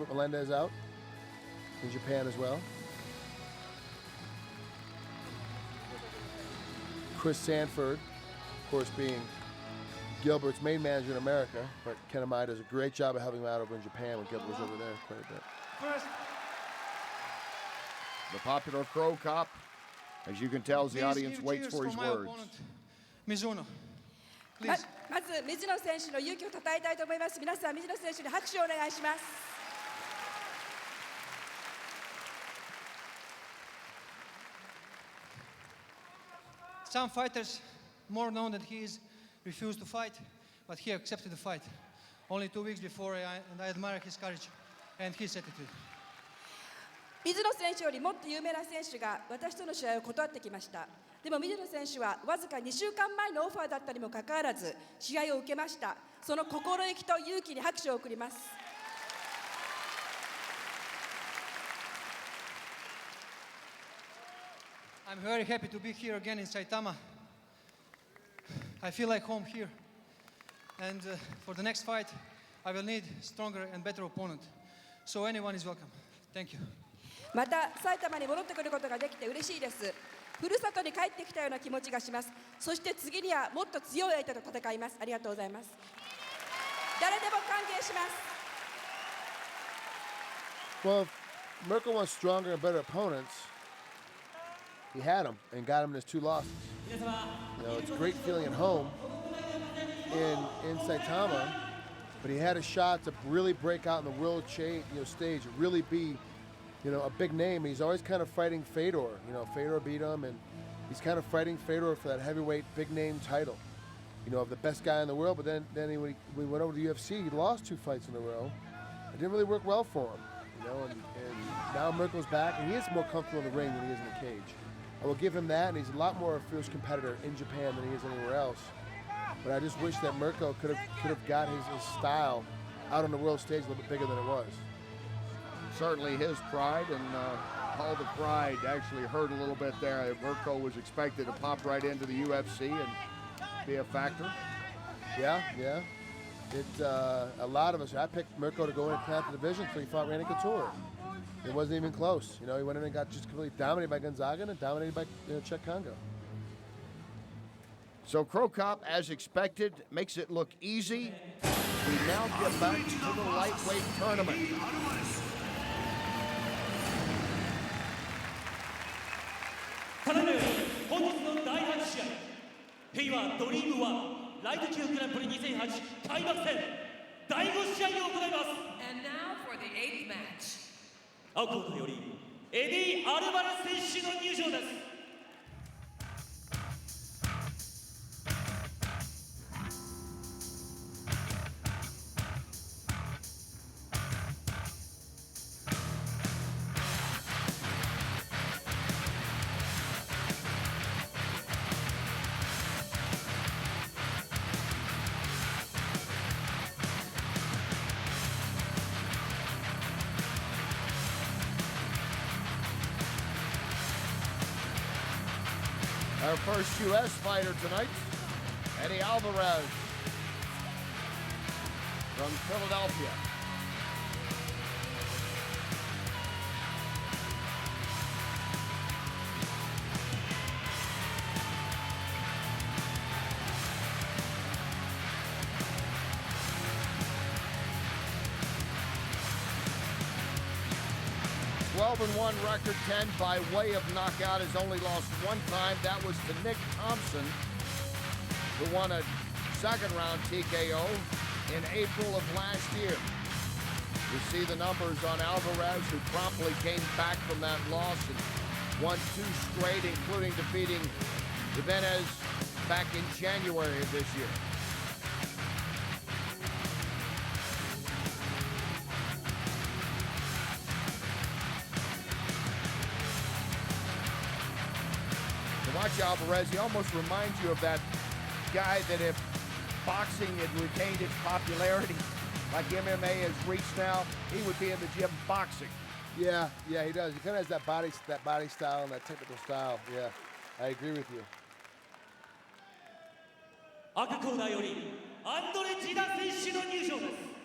Melendez out in Japan as well. Chris Sanford, of course, being Gilbert's main manager in America, but Ken Amade does a great job of helping him out over in Japan when Gilbert was over there quite a bit. The popular Crow Cop, as you can tell, as the audience waits for his words. Mizuno. まず水野選手の勇気をたたえたいと思います。皆さん、水野選手に拍手をお願いします。 Some fighters, more known that he is refused to fight, but he accepted the fight. Only 2 weeks before, and I admire his courage and his attitude. 水野選手よりもっと有名な選手が私との試合を断ってきました。でも水野選手はわずか2週間前のオファーだったにもかかわらず試合を受けました。その心意気と勇気に拍手を送ります。I'm very happy to be here again in Saitama. I feel like home here. And for the next fight, I will need stronger and better opponent. So anyone is welcome. Thank you. また埼玉に戻ってくることができて嬉しいです。ふるさとに帰ってきたような気持ちがします。そして次にはもっと強い相手と戦います。ありがとうございます。誰でも歓迎します。 Well, if Mirko wants stronger and better opponents, he had them and got him in his 2 losses. You know, it's a great feeling at home in Saitama, but he had a shot to really break out in the world stage, really be, a big name. He's always kind of fighting Fedor. Fedor beat him, and he's kind of fighting Fedor for that heavyweight big name title, of the best guy in the world. But then when he went over to the UFC, he lost 2 fights in a row. It didn't really work well for him, and now Mirko's back, and he is more comfortable in the ring than he is in the cage. I will give him that, and he's a lot more a fierce competitor in Japan than he is anywhere else. But I just wish that Mirko could have got his style out on the world stage a little bit bigger than it was. Certainly his pride, and all the pride actually hurt a little bit there. Mirko was expected to pop right into the UFC and be a factor. Yeah. A lot of us, I picked Mirko to go in and climb the division until he fought Randy Couture. It wasn't even close. He went in and got just completely dominated by Gonzaga and dominated by Czech Congo. So Crow Cop, as expected, makes it look easy. We now get back to the lightweight tournament. And now for the 8th match. 青コートよりエディ・アルバレス選手の入場です。 Our first U.S. fighter tonight, Eddie Alvarez from Philadelphia. And 1 record, 10 by way of knockout, has only lost 1 time. That was to Nick Thompson, who won a 2nd round TKO in April of last year. You see the numbers on Alvarez, who promptly came back from that loss and won 2 straight, including defeating Jimenez back in January of this year. Watch Alvarez, he almost reminds you of that guy that if boxing had retained its popularity like MMA has reached now, he would be in the gym boxing. Yeah, he does. He kind of has that body style and that technical style. Yeah, I agree with you. 赤コーナーよりアンドレ・ジダ選手の入場です。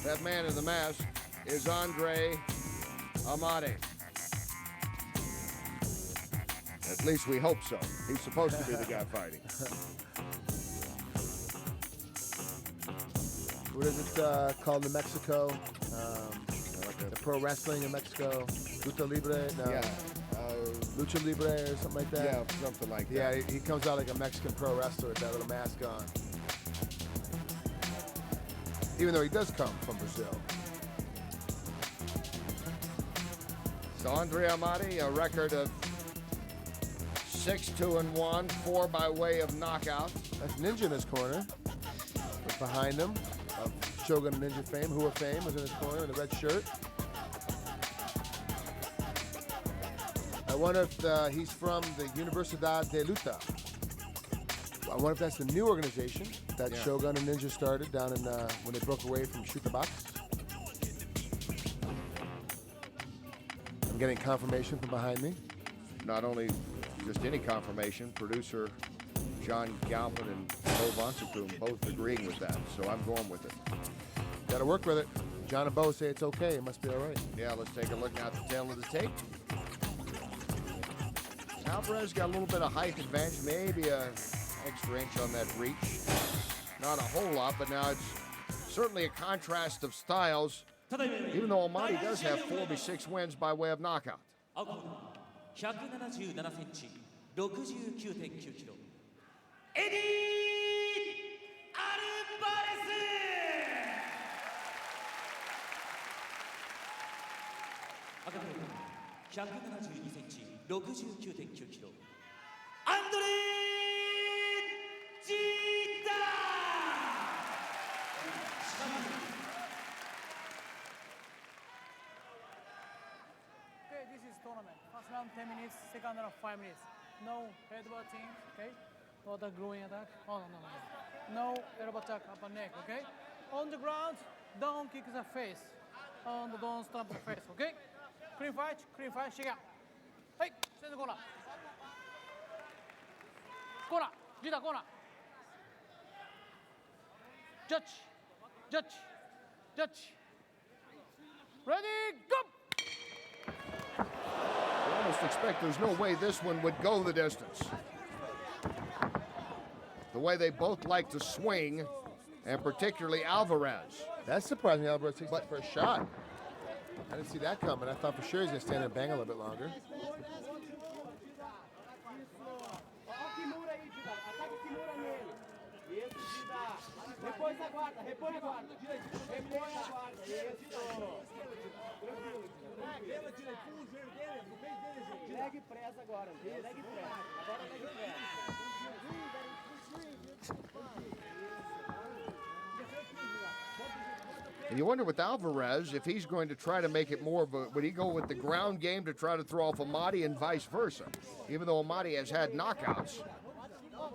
That man in the mask is Amade. At least we hope so. He's supposed to be the guy fighting. What is it called in Mexico? The pro wrestling in Mexico. Lucha Libre? No. Yeah. Lucha Libre or something like that? Yeah, something like that. Yeah, he comes out like a Mexican pro wrestler with that little mask on. Even though he does come from Brazil. So Amade, a record of 6-2-1, 4 by way of knockout. That's Ninja in his corner. But behind him, Shogun Ninja fame, Hua fame, was in his corner in the red shirt. I wonder if he's from the Universidad de Luta. I wonder if that's the new organization that Shogun and Ninja started down in when they broke away from Shooter Box. I'm getting confirmation from behind me. Not only just any confirmation, producer John Galvin and Bo Vonsakum both agreeing with that, so I'm going with it. Got to work with it. John and Bo say it's okay. It must be all right. Yeah, let's take a look at the tail of the tape. Alvarez got a little bit of height advantage, maybe an extra inch on that reach. Not a whole lot, but now it's certainly a contrast of styles, even though Amade does have 4-6 wins by way of knockout. 177センチ、69.9 キロ。エディ・アルバレス。赤の172センチ、69.9 キロ。アンドレ・ジーダ。Okay, this is tournament. First round 10 minutes, second round 5 minutes. No headbutting, okay? Not a growing attack. Oh, no. No elbow attack upper neck, okay? On the ground, don't kick the face. And don't stamp the face, okay? Clean fight, shake out. Hey, send the corner. Corner, Dida, corner. Judge. Ready, go! You almost expect there's no way this one would go the distance. The way they both like to swing, and particularly Alvarez. That's surprising. Alvarez takes the first shot. I didn't see that coming. I thought for sure he's going to stand there and bang a little bit longer. And you wonder with Alvarez if he's going to try to make it more of a, would he go with the ground game to try to throw off Amade and vice versa? Even though Amade has had knockouts,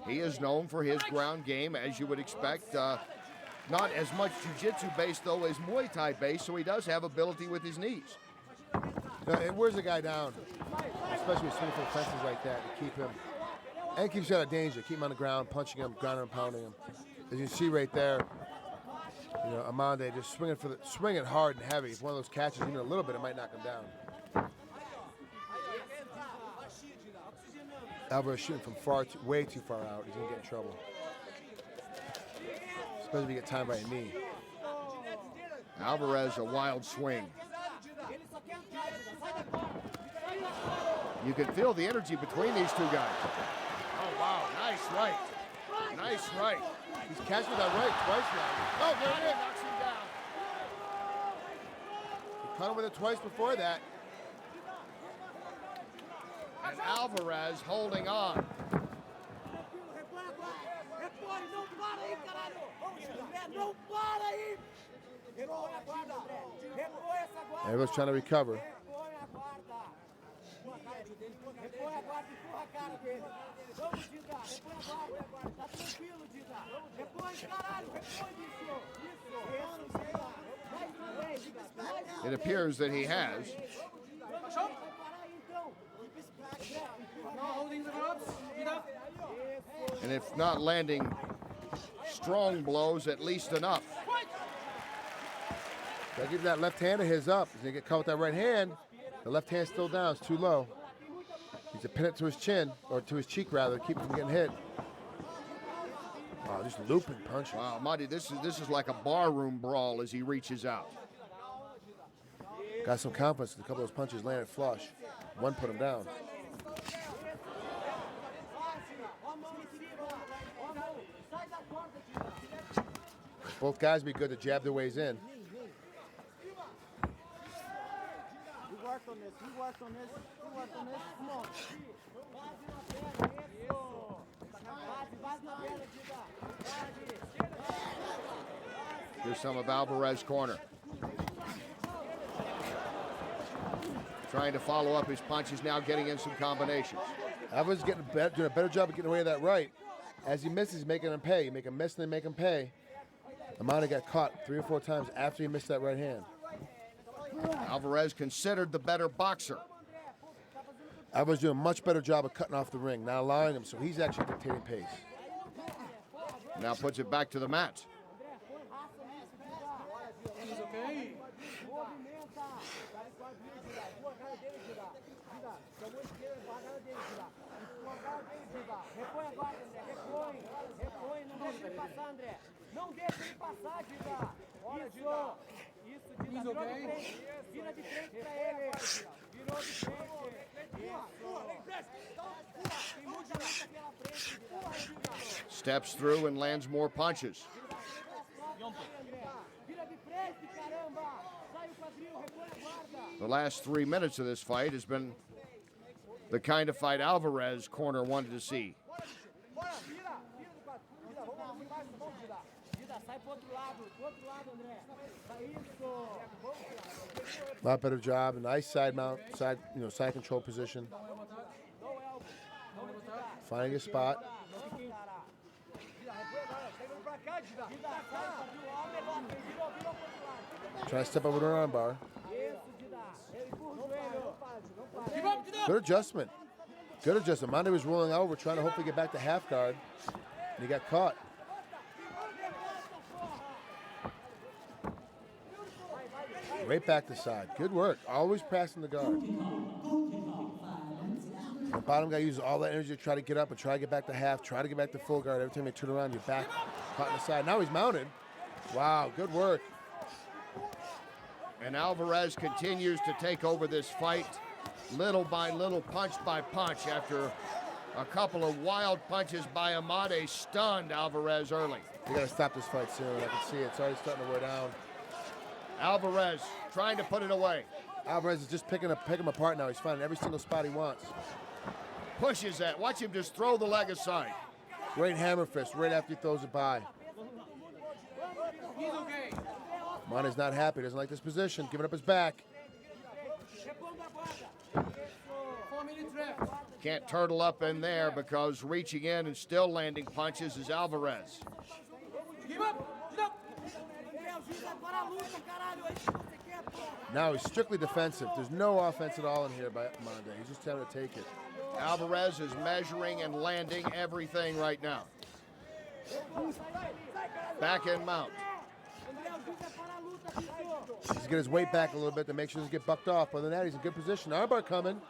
he is known for his ground game, as you would expect. Not as much jiu-jitsu based, though, as Muay Thai based, so he does have ability with his knees. It wears a guy down, especially with swinging for the fences like that, to keep him, and keeps you out of danger. Keep him on the ground, punching him, grounding and pounding him. As you see right there, you know, Amade just swinging hard and heavy. If one of those catches even a little bit, it might knock him down. Alvarez shooting from way too far out. He's gonna get in trouble, especially if you get timed by a knee. Alvarez, a wild swing. You can feel the energy between these two guys. Oh, wow, nice right. Nice right. He's catching that right twice now. Oh, there it is. Knocks him down. He caught him with it twice before that. And Alvarez holding on. Everyone's trying to recover. It appears that he has. And if not landing strong blows, at least enough. Gotta give that left hand of his up. He's gonna get caught with that right hand. The left hand's still down, it's too low. He's to pin it to his chin, or to his cheek rather, keep him from getting hit. Wow, just looping punches. Wow, Amade, this is like a barroom brawl as he reaches out. Got some confidence. A couple of those punches landed flush. One put him down. Both guys be good to jab their ways in. We worked on this. We worked on this. We worked on this. Come on. Here's some of Alvarez's corner. Trying to follow up his punches, now getting in some combinations. Alvarez is doing a better job of getting away with that right. As he misses, he's making him pay. You make him miss, and then make him pay. Amade got caught 3 or 4 times after he missed that right hand. Alvarez considered the better boxer. Alvarez doing a much better job of cutting off the ring, not allowing him, so he's actually dictating pace. Now puts it back to the mat. Steps through and lands more punches. The last 3 minutes of this fight has been the kind of fight Alvarez corner wanted to see. A lot better job, a nice side mount, side control position. Finding a spot. Trying to step up with an arm bar. Good adjustment. Good adjustment. Amade was rolling over, trying to hopefully get back to half guard, and he got caught. Right back to side. Good work. Always passing the guard. The bottom guy uses all that energy to try to get up and try to get back to half, try to get back to full guard. Every time you turn around, you're back, caught in the side. Now he's mounted. Wow, good work. And Alvarez continues to take over this fight little by little, punch by punch, after a couple of wild punches by Amade stunned Alvarez early. You got to stop this fight soon. I can see it. It's already starting to wear down. Alvarez trying to put it away. Alvarez is just picking him apart now. He's finding every single spot he wants. Pushes that. Watch him just throw the leg aside. Great hammer fist right after he throws it by. Amade's not happy. Doesn't like this position. Giving up his back. Can't turtle up in there because reaching in and still landing punches is Alvarez. Now he's strictly defensive. There's no offense at all in here by Amade. He's just trying to take it. Alvarez is measuring and landing everything right now. Back and mount. He's get his weight back a little bit to make sure he doesn't get bucked off. Other than that, he's in good position. Armbar coming.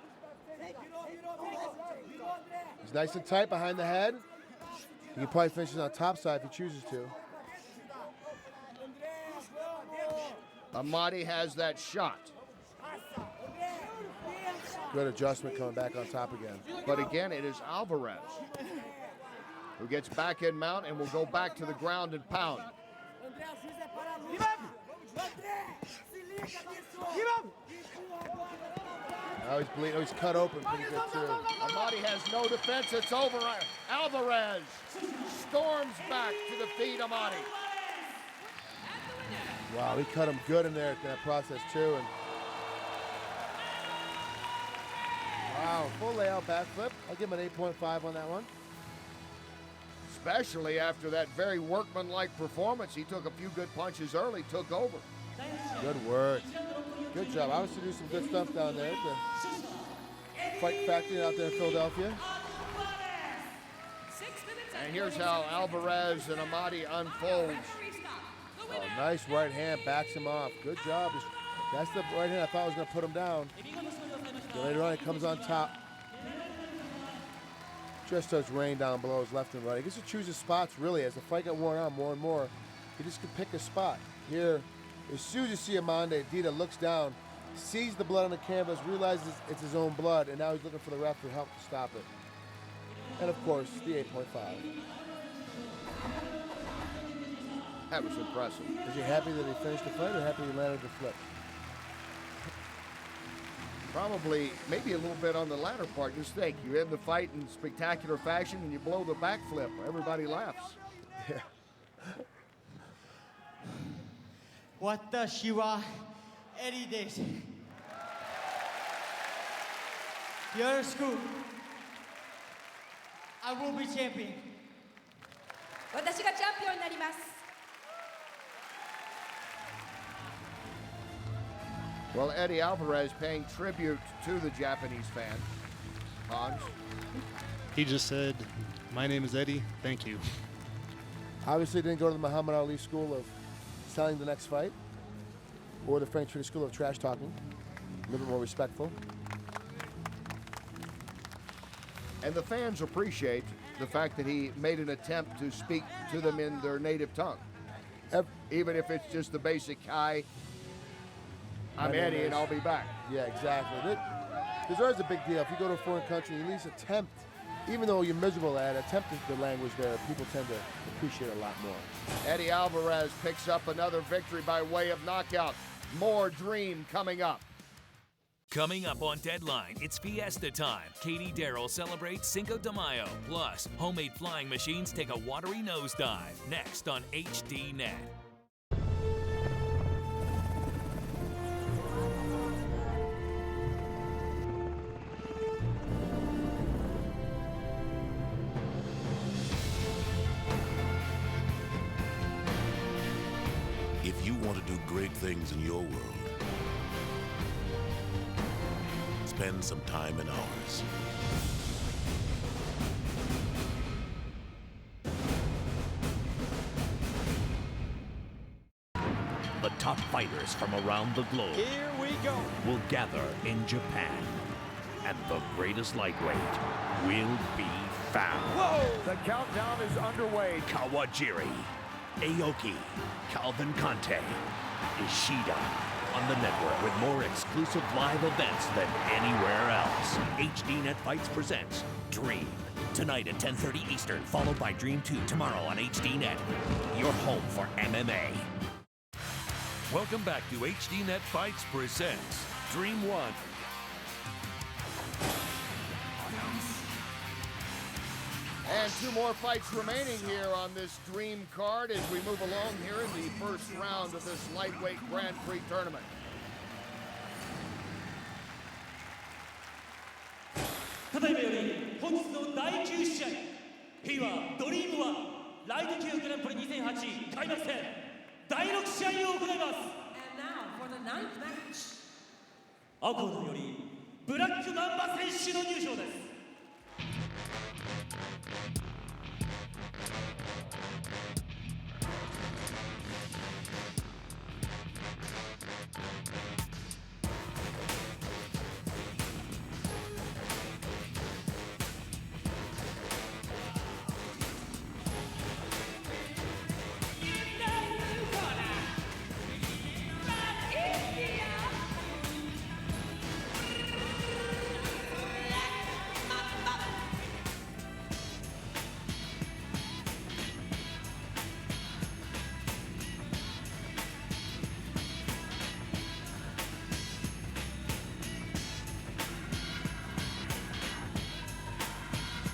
He's nice and tight behind the head. He can probably finish it on the top side if he chooses to. Amade has that shot. Good adjustment coming back on top again. But again, it is Alvarez who gets back in mount and will go back to the ground and pound. Now he's bleeding. Oh, he's cut open pretty good too. Amade has no defense. It's over. Alvarez storms back to defeat Amade. Wow, he cut him good in there at that process too. And wow, full layout backflip. I'll give him an 8.5 on that one. Especially after that very workmanlike performance. He took a few good punches early, took over. Good work. Good job. Obviously do some good stuff down there at the Fight Factory out there in Philadelphia. And here's how Alvarez and Amade unfolds. Oh, Nice right hand, backs him off. Good job. That's the right hand I thought was going to put him down. But later on, he comes on top. Just starts rain down below his left and right. He gets to choose his spots, really. As the fight got worn on more and more, he just could pick a spot. Here, as soon as you see Amade, Dida looks down, sees the blood on the canvas, realizes it's his own blood, and now he's looking for the ref for help to stop it. And of course, the 8.5. That was impressive. Is he happy that he finished the fight or happy he landed the flip? Probably, maybe a little bit on the latter part. Just think, you end the fight in spectacular fashion and you blow the backflip. Everybody laughs. Yeah. 私はエリです。よろしく。I will be champion. 私がチャンピオンになります。 Well, Eddie Alvarez paying tribute to the Japanese fan. Hans? He just said, "My name is Eddie. Thank you." Obviously didn't go to the Muhammad Ali school of selling the next fight or the Frank Trudy school of trash talking. A little bit more respectful. And the fans appreciate the fact that he made an attempt to speak to them in their native tongue. Even if it's just the basic hi, I'm Eddie and I'll be back. Yeah, exactly. There's always a big deal. If you go to a foreign country, you at least attempt, even though you're miserable at it, attempt the language there. People tend to appreciate it a lot more. Eddie Alvarez picks up another victory by way of knockout. More Dream coming up. Coming up on Deadline, it's Fiesta time. Katie Darrell celebrates Cinco de Mayo. Plus, homemade flying machines take a watery nosedive. Next on HD Net. If you want to do great things in your world, spend some time in ours. The top fighters from around the globe Here we go. will gather in Japan. And the greatest lightweight will be found. Whoa! The countdown is underway. Kawajiri, Aoki, Calvancante, Ishida on the network with more exclusive live events than anywhere else. HDNet Fights presents Dream. Tonight at 10:30 Eastern, followed by Dream 2 tomorrow on HDNet. Your home for MMA. Welcome back to HDNet Fights presents Dream 1. And two more fights remaining here on this Dream card as we move along here in the first round of this lightweight Grand Prix tournament. Today, 本日の第9試合、フィーバードリーム1ライト級グランプリ2008開幕戦第6試合を行います。青コーナーよりブラックマンバ選手の入場です。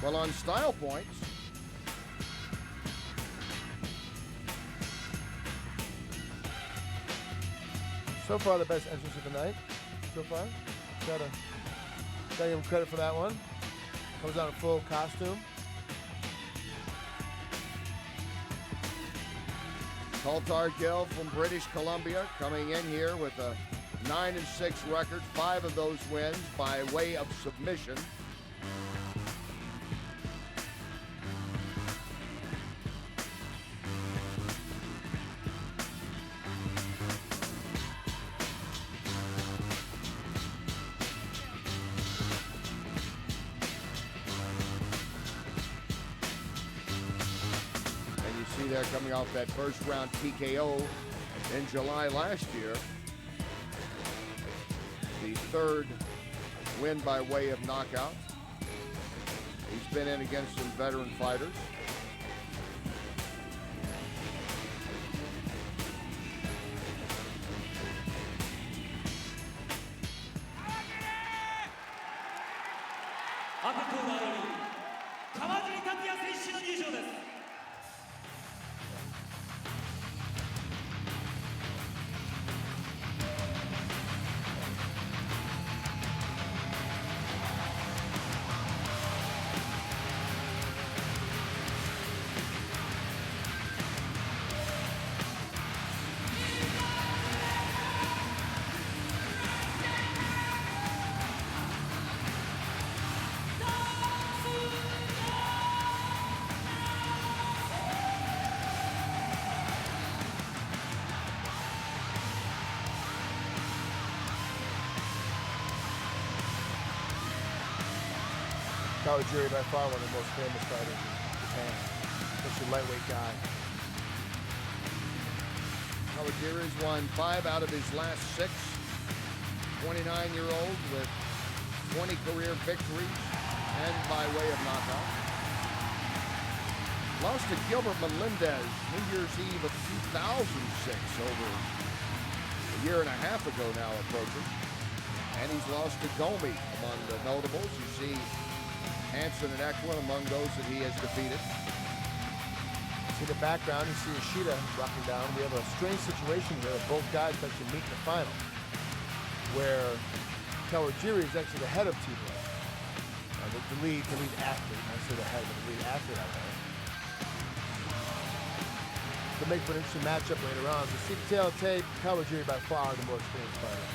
Well, on style points, so far the best entrance of the night. So far, gotta give him credit for that one. Comes out in full costume. Kultar Gill from British Columbia coming in here with a 9-6 record, 5 of those wins by way of submission. Ishida coming off that first round TKO in July last year. The third win by way of knockout. He's been in against some veteran fighters. Kawajiri Tatsuya 選手の入場です。Kawajiri by far one of the most famous fighters in Japan. Such a lightweight guy. Kawajiri's won 5 out of his last 6. 29-year-old with 20 career victories and by way of knockout. Lost to Gilbert Melendez New Year's Eve of 2006, over a year and a half ago now approaching. And he's lost to Gomi among the notables. You see Hansen and Eklund among those that he has defeated. See the background, you see Ishida rocking down. We have a strange situation here of both guys actually meet in the final, where Kawajiri is actually the head of Team Red. The lead athlete, I say the head, but the lead athlete out there. To make for an interesting matchup later on. To see the tail tape, Kawajiri by far the more experienced fighter.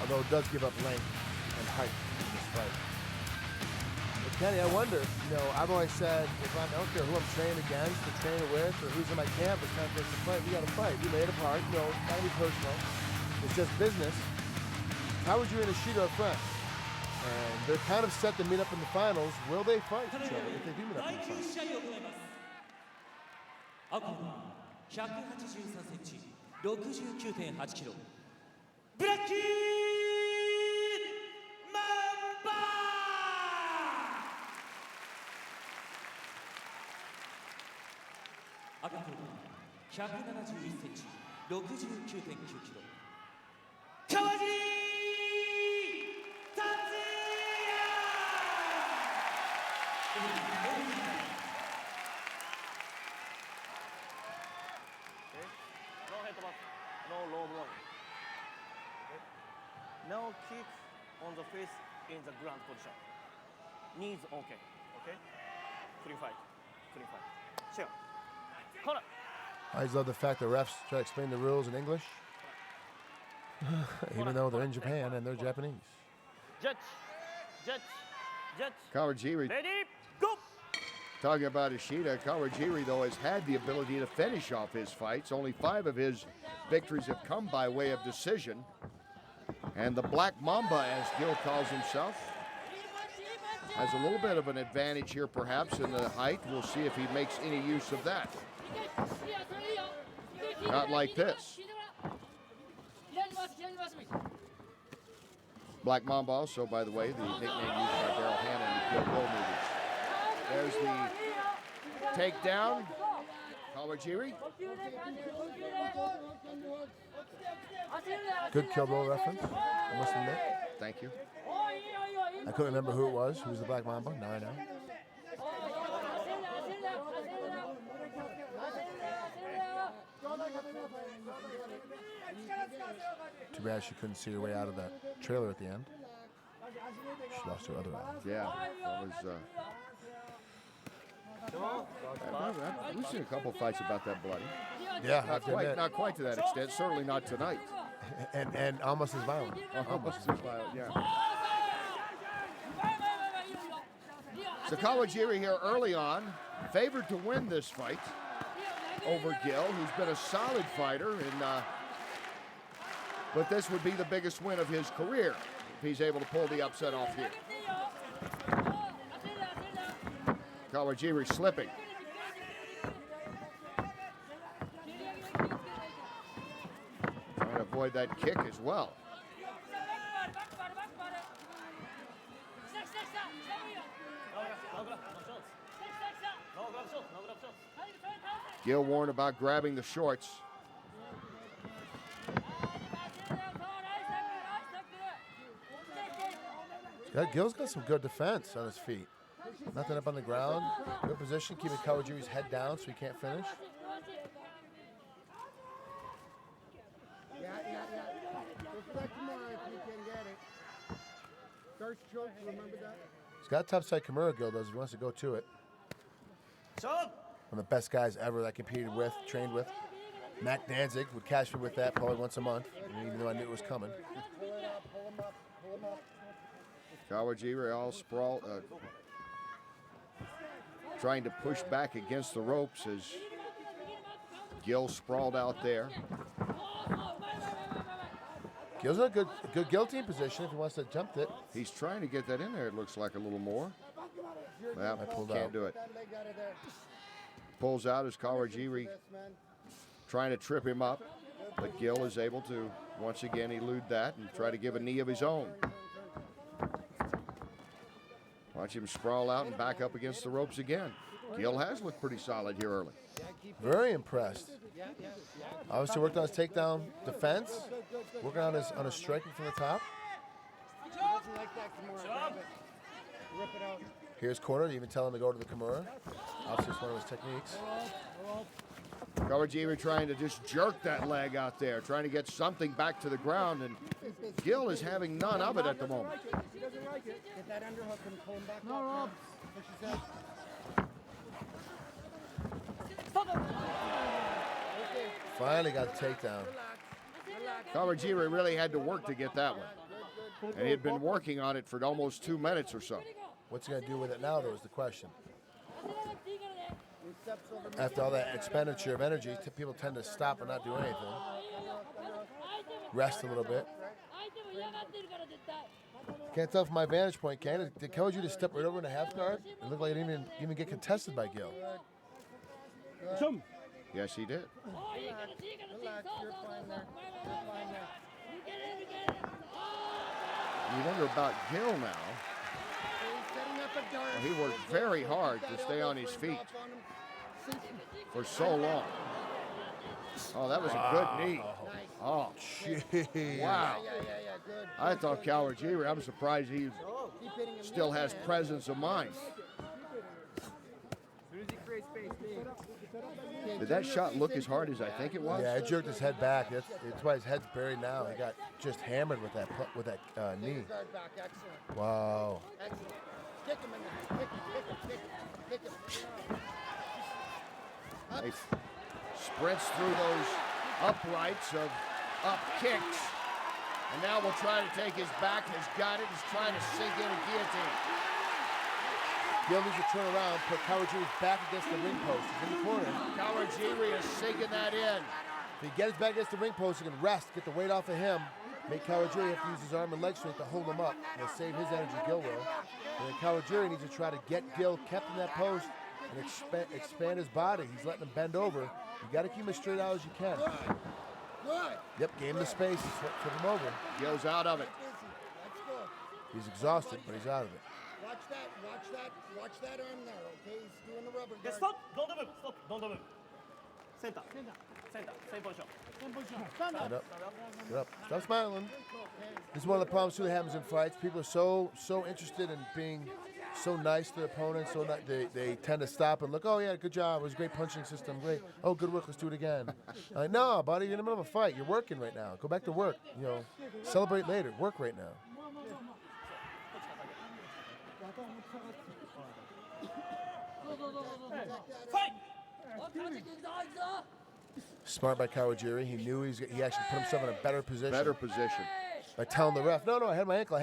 Although it does give up length and height in this fight. But Kenny, I wonder, I've always said, I don't care who I'm training against, or training with, or who's in my camp, it's time for us to fight. We gotta fight. We made it apart, gotta be personal. It's just business. Kawajiri and Ishida are friends. And they're kind of set to meet up in the finals. Will they fight each other if they do meet up in the finals? アコは183センチ、69.8キロ。ブラッキーマンバー。赤コーナー171センチ、69.9キロ。川尻達也。No head pass, no low blow. No kick on the face in the ground position. Knees okay, okay? Clean fight, clean fight. Sure. Corner. I just love the fact the refs try to explain the rules in English, even though they're in Japan and they're Japanese. Judge. Kawajiri. Ready, go! Talking about Ishida, Kawajiri, though, has had the ability to finish off his fights. Only 5 of his victories have come by way of decision. And the Black Mamba, as Gill calls himself, has a little bit of an advantage here, perhaps, in the height. We'll see if he makes any use of that. Not like this. Black Mamba also, by the way, the nickname used by Daryl Hannah in the Gill movies. There's the takedown. Kawajiri. Good kill roll reference, I must admit. Thank you. I couldn't remember who it was. Who was the Black Mamba? Now I know. Too bad she couldn't see her way out of that trailer at the end. She lost her other eye. Yeah, that was. We've seen a couple fights about that bloody. Yeah, not quite to that extent. Certainly not tonight. and almost as violent. Almost as violent, yeah. So Kawajiri here early on, favored to win this fight over Gill, who's been a solid fighter, but this would be the biggest win of his career if he's able to pull the upset off here. Kawajiri slipping. avoid that kick as well. Gill warned about grabbing the shorts. Gill's got some good defense on his feet. Nothing up on the ground. Good position, keeping Kawajiri's head down so he can't finish. He's got a tough side Kimura, Gill does, if he wants to go to it. One of the best guys ever that I competed with, trained with. Mac Danzig would catch me with that probably once a month, even though I knew it was coming. Kawajiri all sprawled, trying to push back against the ropes as Gill sprawled out there. Gill's in a good guillotine position if he wants to jump it. He's trying to get that in there, it looks like a little more. Well, can't do it. Pulls out as Kawajiri trying to trip him up, but Gill is able to once again elude that and try to give a knee of his own. Watch him sprawl out and back up against the ropes again. Gill has looked pretty solid here early. Very impressed. Obviously worked on his takedown defense, working on his striking from the top. Here's corner, you even tell him to go to the Kimura. Obviously it's one of his techniques. Kawajiri trying to just jerk that leg out there, trying to get something back to the ground, and Gill is having none of it at the moment. He doesn't like it. Get that underhook and pull him back up. Push his head. Finally got the takedown. Kawajiri really had to work to get that one. And he had been working on it for almost 2 minutes or so. What's he going to do with it now, though, is the question. After all that expenditure of energy, people tend to stop and not do anything. Rest a little bit. Can't tell from my vantage point, can it? Did Kawajiri just step right over in a half guard? It looked like it didn't even get contested by Gill. Yes, he did. You wonder about Gill now. Well, he worked very hard to stay on his feet for so long. Oh, that was a good knee. Oh, jeez. Wow. I thought Kawajiri, I'm surprised he still has presence of mind. Did that shot look as hard as I think it was? Yeah, it jerked his head back. That's why his head's buried now. He got just hammered with that knee. Wow. He sprints through those uprights of up kicks. And now will try to take his back. Has got it. He's trying to sink in a guillotine. Gill needs to turn around, put Kawajiri's back against the ring post. He's in the corner. Kawajiri is sinking that in. If he gets his back against the ring post, he can rest, get the weight off of him, make Kawajiri have to use his arm and leg strength to hold him up. He'll save his energy, Gill will. And then Kawajiri needs to try to get Gill kept in that post and expand his body. He's letting him bend over. You got to keep him as straight out as you can. Yep, game the space, flip him over. Gill's out of it. He's exhausted, but he's out of it. Watch that arm there, okay? He's doing the rubber guard. Stop! Don't move! Stop! Don't move! Center. Same position. Get up. Get up. Stop smiling. This is one of the problems too that happens in fights. People are so interested in being so nice to their opponents, so they tend to stop and look, oh yeah, good job, it was a great punching system, great. Oh, good work, let's do it again. Like, no, buddy, you're in the middle of a fight. You're working right now. Go back to work. You know, celebrate later. Work right now. Smart by Kawajiri. He knew he actually put himself in a better position. By telling the ref, no, I had my ankle.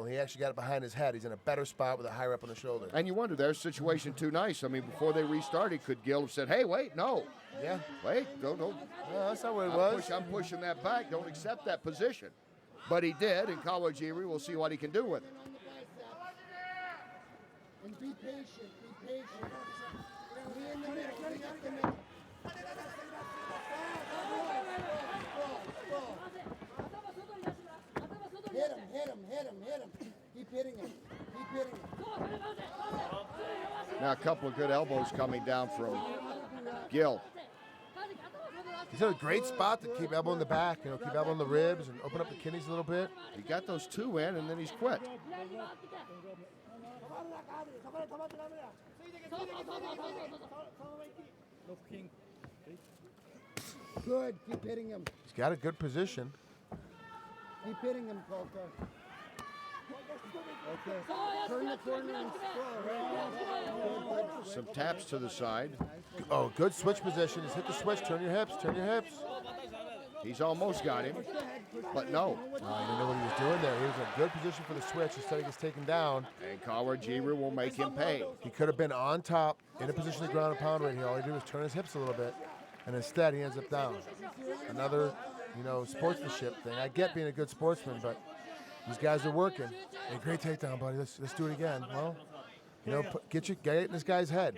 He actually got it behind his head. He's in a better spot with a higher up on the shoulder. And you wonder, their situation too nice. I mean, before they restarted, could Gill have said, hey, wait, no. Yeah. Wait, don't. No, that's not what it was. I'm pushing that back. Don't accept that position. But he did, and Kawajiri will see what he can do with it. And be patient, be patient. Be in the middle, bring up the middle. Now a couple of good elbows coming down from Gill. He's in a great spot to keep elbow in the back, keep elbow in the ribs and open up the kidneys a little bit. He got those two in, and then he's quit. Good, keep hitting him. He's got a good position. Keep hitting him, Kultar. Okay. Turn the corner and scroll. Some taps to the side. Oh, good switch position. Just hit the switch. Turn your hips. Turn your hips. He's almost got him, but no. He didn't know what he was doing there. He was in a good position for the switch. Instead, he gets taken down. And Kawajiri will make him pay. He could have been on top in a position to ground and pound right here. All he did was turn his hips a little bit, and instead he ends up down. Another, sportsmanship thing. I get being a good sportsman, but these guys are working. Hey, great takedown, buddy. Let's do it again. Well, get it in this guy's head.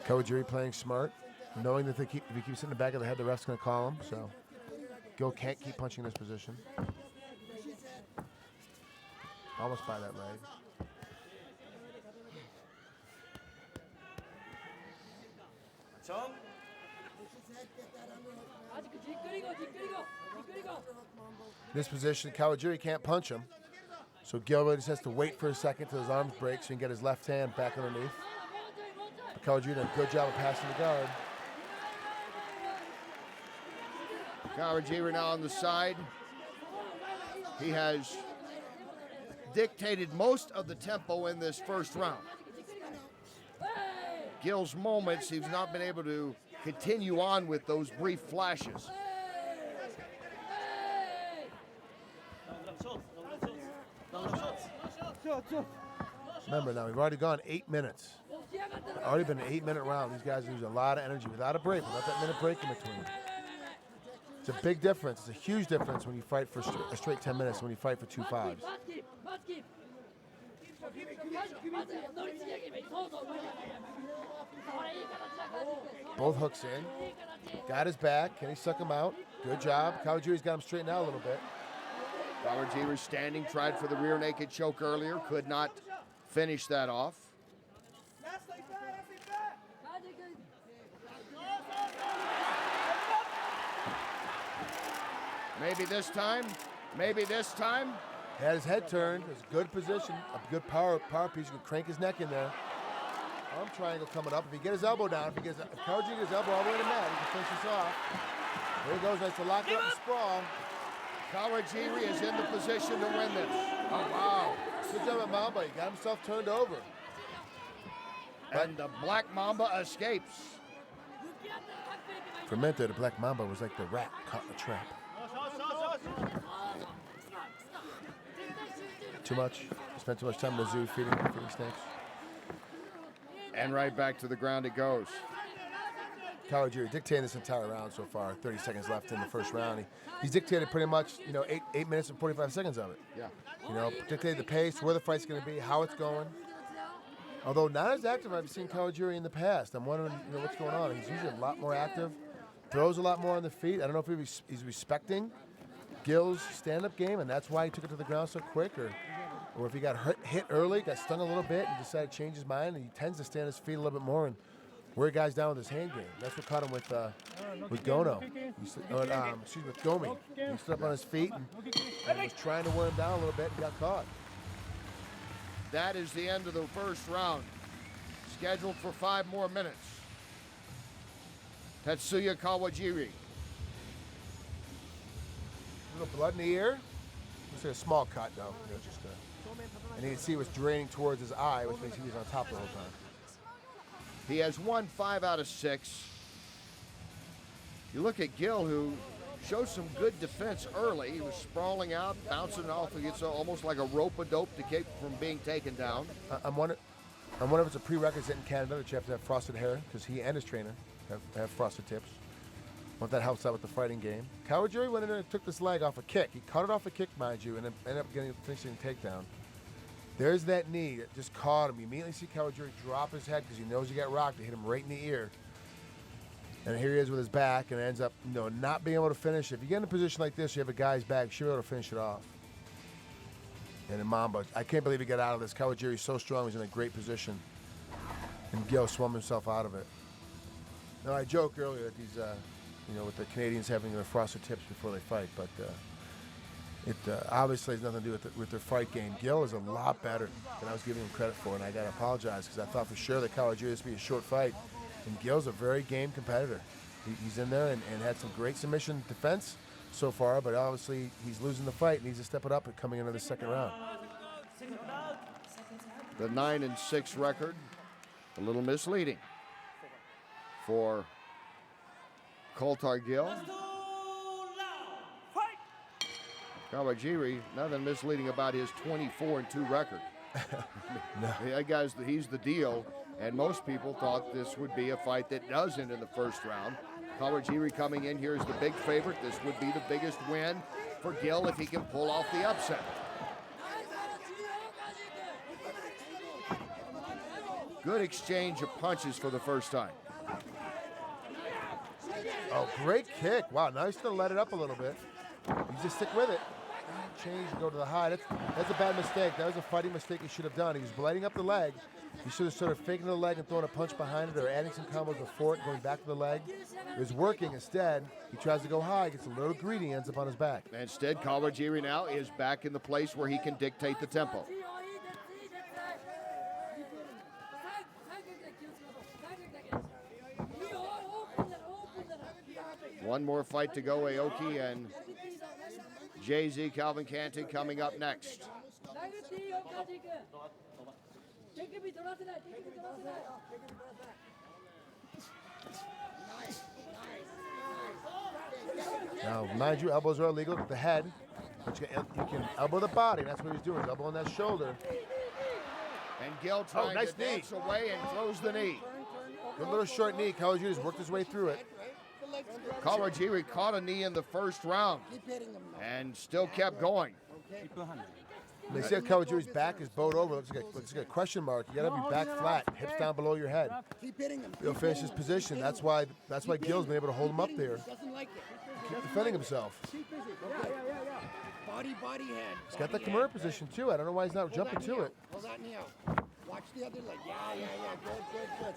Kawajiri playing smart, knowing that if he keeps hitting the back of the head, the ref's going to call him. So Gill can't keep punching this position. Almost by that leg. In this position, Kawajiri can't punch him. So Gill just has to wait for a second till his arms break so he can get his left hand back underneath. But Kawajiri did a good job of passing the guard. Kawajiri now on the side. He has dictated most of the tempo in this first round. Gill's moments, he's not been able to continue on with those brief flashes. Remember now, we've already gone 8 minutes. Already been an 8-minute round. These guys are using a lot of energy without a break, without that minute break in between. It's a big difference. It's a huge difference when you fight for a straight 10 minutes and when you fight for 2 5s. Both hooks in. Got his back. Can he suck him out? Good job. Kawajiri's got him straightened out a little bit. Kawajiri standing, tried for the rear naked choke earlier, could not finish that off. Maybe this time. Maybe this time. Had his head turned. It was a good position. A good power piece. You can crank his neck in there. Arm triangle coming up. If he gets his elbow down, if Kawajiri gets his elbow all the way to the mat, he can finish this off. There he goes. Nice to lock it up and sprawl. Kawajiri is in the position to win this. Oh, wow. Good job at Mamba. He got himself turned over. And the Black Mamba escapes. For a minute there, the Black Mamba was like the rat caught in a trap. Too much. Spent too much time in the zoo feeding snakes. And right back to the ground it goes. Kawajiri dictating this entire round so far. 30 seconds left in the first round. He's dictated pretty much, 8 minutes and 45 seconds of it. Yeah. Dictated the pace, where the fight's going to be, how it's going. Although not as active I've seen Kawajiri in the past. I'm wondering, what's going on. He's usually a lot more active. Throws a lot more on the feet. I don't know if he's respecting Gill's stand-up game, and that's why he took it to the ground so quick, or if he got hit early, got stung a little bit, and decided to change his mind, and he tends to stand his feet a little bit more and wear guys down with his hand game. That's what caught him with Gono. With Gomi. He stood up on his feet and was trying to wear him down a little bit and got caught. That is the end of the first round. Scheduled for 5 more minutes. Tatsuya Kawajiri. A little blood in the ear. Looks like a small cut, though. And you can see it was draining towards his eye, which means he was on top the whole time. He has won 5 out of 6. You look at Gill, who showed some good defense early. He was sprawling out, bouncing off against almost like a rope-a-dope to keep from being taken down. I'm wondering if it's a prerequisite in Canada that you have to have frosted hair, because he and his trainer have frosted tips. If that helps out with the fighting game. Kawajiri went in there and took this leg off a kick. He cut it off a kick, mind you, and ended up finishing takedown. There's that knee that just caught him. You immediately see Kawajiri drop his head because he knows he got rocked. It hit him right in the ear. And here he is with his back and ends up, not being able to finish. If you get in a position like this, you have a guy's back, you should be able to finish it off. And in Mamba, I can't believe he got out of this. Kawajiri's so strong, he's in a great position. And Gill swum himself out of it. Now, I joked earlier that these, with the Canadians having their frosted tips before they fight, but it obviously has nothing to do with their fight game. Gill is a lot better than I was giving him credit for, and I got to apologize because I thought for sure that Kawajiri was going to be a short fight. And Gill's a very game competitor. He's in there and had some great submission defense so far, but obviously he's losing the fight, needs to step it up and coming into the second round. The 9-6 record, a little misleading for Kultar Gill. Kawajiri, nothing misleading about his 24-2 record. No. That guy's he's the deal, and most people thought this would be a fight that does end in the first round. Kawajiri coming in here as the big favorite. This would be the biggest win for Gill if he can pull off the upset. Good exchange of punches for the first time. Oh, great kick. Wow, now he's going to let it up a little bit. You just stick with it. Change and go to the high. That's a bad mistake. That was a fighting mistake he should have done. He was lighting up the leg. He should have sort of faking the leg and throwing a punch behind it or adding some combos before it, going back to the leg. It was working. Instead, he tries to go high, gets a little greedy, ends up on his back. Instead, Kawajiri now is back in the place where he can dictate the tempo. One more fight to go, Aoki and Jay-Z Calvancante coming up next. Now, mind you, elbows are illegal with the head, but you can elbow the body, and that's what he's doing. He's elbowing that shoulder. And Gill trying to dance away and throws the knee. Good little short knee. Kawajiri's worked his way through it. Kawajiri caught a knee in the first round and still kept going. They say Kawajiri's back is bowed over. Looks like a question mark. You got to be back flat, hips down below your head. He'll finish his position. That's why Gill's been able to hold him up there. Keep defending himself. Body, hand. He's got the Kimura position too. I don't know why he's not jumping to it. Hold that knee out. Watch the other leg. Yeah. Good.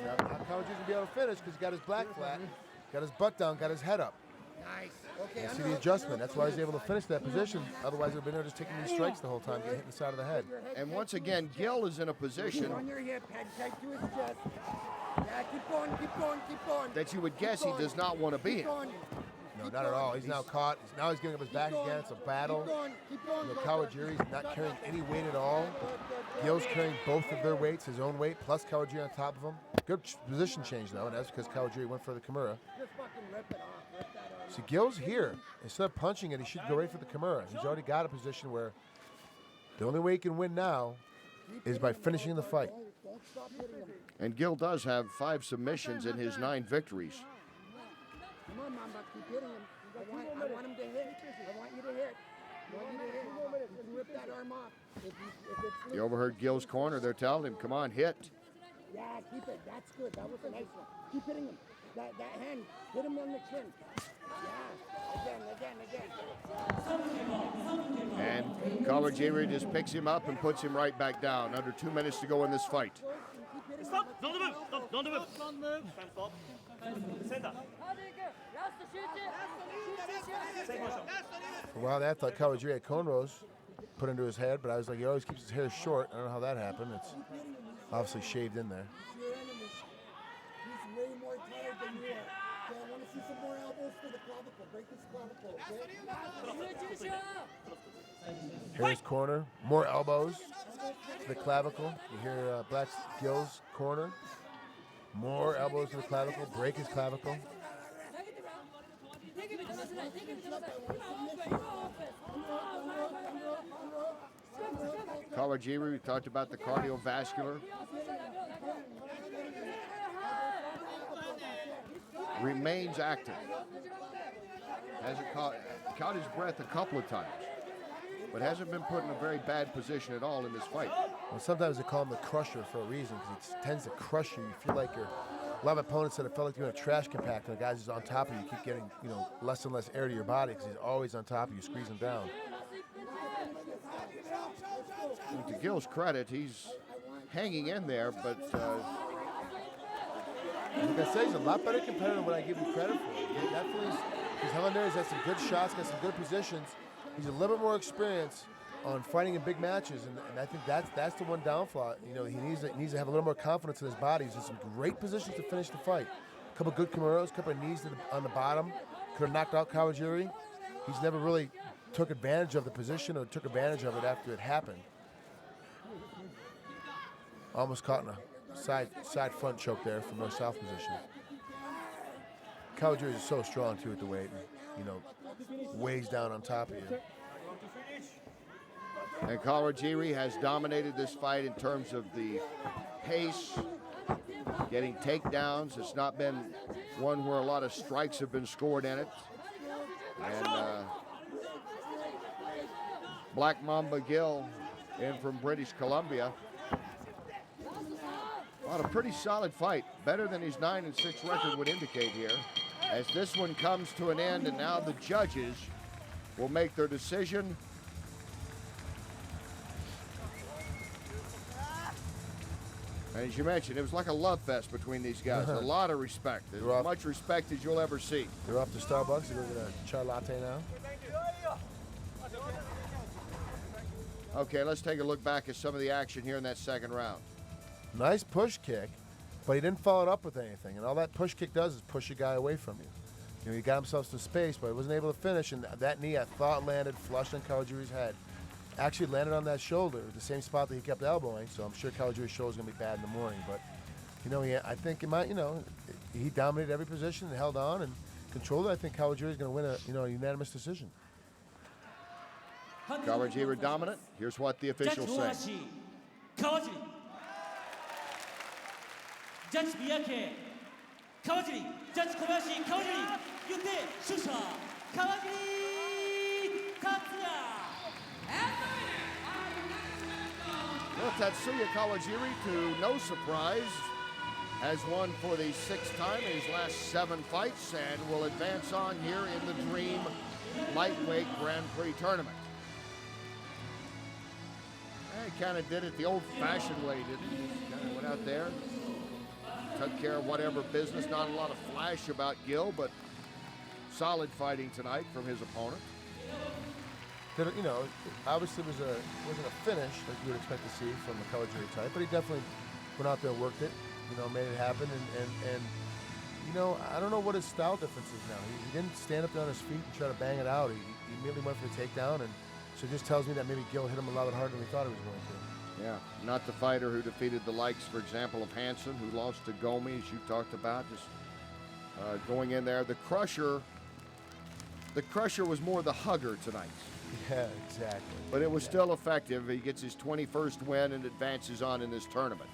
Now Kawajiri's gonna be able to finish because he got his back flat, got his butt down, got his head up. Nice. Okay. You see the adjustment. That's why he's able to finish that position. Otherwise, he'd have been there just taking these strikes the whole time, getting hit in the side of the head. And once again, Gill is in a position on your hip, head tight to his chest. Yeah, keep going. That you would guess he does not want to be in. No, not at all. He's now caught. Now he's getting up his back again. It's a battle. Kawajiri's not carrying any weight at all. Gill's carrying both of their weights, his own weight, plus Kawajiri on top of him. Good position change, though, and that's because Kawajiri went for the Kimura. See, Gill's here. Instead of punching it, he should go right for the Kimura. He's already got a position where the only way he can win now is by finishing the fight. And Gill does have 5 submissions in his 9 victories. Come on, Mamba, keep hitting him. I want him to hit. I want you to hit. You can rip that arm off. You overheard Gill's corner. They're telling him, come on, hit. Yeah, keep it. That's good. That was a nice one. Keep hitting him. That hand, hit him on the chin. Yeah, again. And Kawajiri just picks him up and puts him right back down. Under 2 minutes to go in this fight. Stop! Don't move! Don't move! Stand stop. Center. For a while, I thought Kawajiri had cornrows put into his head, but I was like, he always keeps his hair short. I don't know how that happened. It's obviously shaved in there. He's way more tired than you are. Okay, I want to see some more elbows for the clavicle. Break this clavicle, okay? Here's corner. More elbows to the clavicle. You hear Black Gill's corner. More elbows to the clavicle. Break his clavicle. Kawajiri, we talked about the cardiovascular. Remains active. Hasn't caught his breath a couple of times. but hasn't been put in a very bad position at all in this fight. Well, sometimes they call him the crusher for a reason, because he tends to crush you. You feel like you're, a lot of opponents that have felt like you're in a trash compactor, and the guy's just on top of you, keep getting, you know, less and less air to your body because he's always on top of you, squeezing down. And to Gill's credit, he's hanging in there, but like I say, he's a lot better competitor than what I give him credit for. He definitely, he's hung in there, he's had some good shots, got some good positions. He's a little bit more experienced on fighting in big matches, and I think that's the one downfall. You know, he needs to have a little more confidence in his body. He's in some great positions to finish the fight. A couple good Kimuras, a couple of knees on the bottom. Could have knocked out Kawajiri. He's never really took advantage of the position or took advantage of it after it happened. Almost caught in a side front choke there from a south position. Kawajiri is so strong too at the weight, you know, weighs down on top of you. And Kawajiri has dominated this fight in terms of the pace, getting takedowns. It's not been one where a lot of strikes have been scored in it. And Black Mamba Gill in from British Columbia. Well, a pretty solid fight, better than his 9-6 record would indicate here. As this one comes to an end, and now the judges will make their decision. And as you mentioned, it was like a love fest between these guys. A lot of respect, as much respect as you'll ever see. They're off to Starbucks. They're going to get a chai latte now. Okay, let's take a look back at some of the action here in that second round. Nice push kick, but he didn't follow it up with anything. And all that push kick does is push a guy away from you. You know, he got himself some space, but he wasn't able to finish. And that knee, I thought, landed flush on Kawajiri's head. Actually landed on that shoulder, the same spot that he kept elbowing. So I'm sure Kawajiri's shoulder's going to be bad in the morning. But, you know, I think it might, you know, he dominated every position and held on and controlled it. I think Kawajiri's going to win a unanimous decision. Kawajiri dominant. Here's what the officials say. Kawajiri. Judge Miyake. Kawajiri. Judge Kobayashi. Kawajiri. Yute. Shusha. Kawajiri. Tatsuya. Well, Tatsuya Kawajiri, to no surprise, has won for the 6th time in his last 7 fights and will advance on here in the Dream Lightweight Grand Prix tournament. He kind of did it the old-fashioned way, didn't he? He kind of went out there, took care of whatever business. Not a lot of flash about Gill, but solid fighting tonight from his opponent. You know, obviously wasn't a finish like you would expect to see from a Kawajiri type, but he definitely went out there and worked it, you know, made it happen. And you know, I don't know what his style difference is now. He didn't stand up there on his feet and try to bang it out. He immediately went for the takedown, and so it just tells me that maybe Gill hit him a lot harder than we thought he was going to. Yeah, not the fighter who defeated the likes, for example, of Hansen, who lost to Gomi, as you talked about, just going in there. The Crusher was more the hugger tonight. Yeah, exactly. But it was still effective. He gets his 21st win and advances on in this tournament.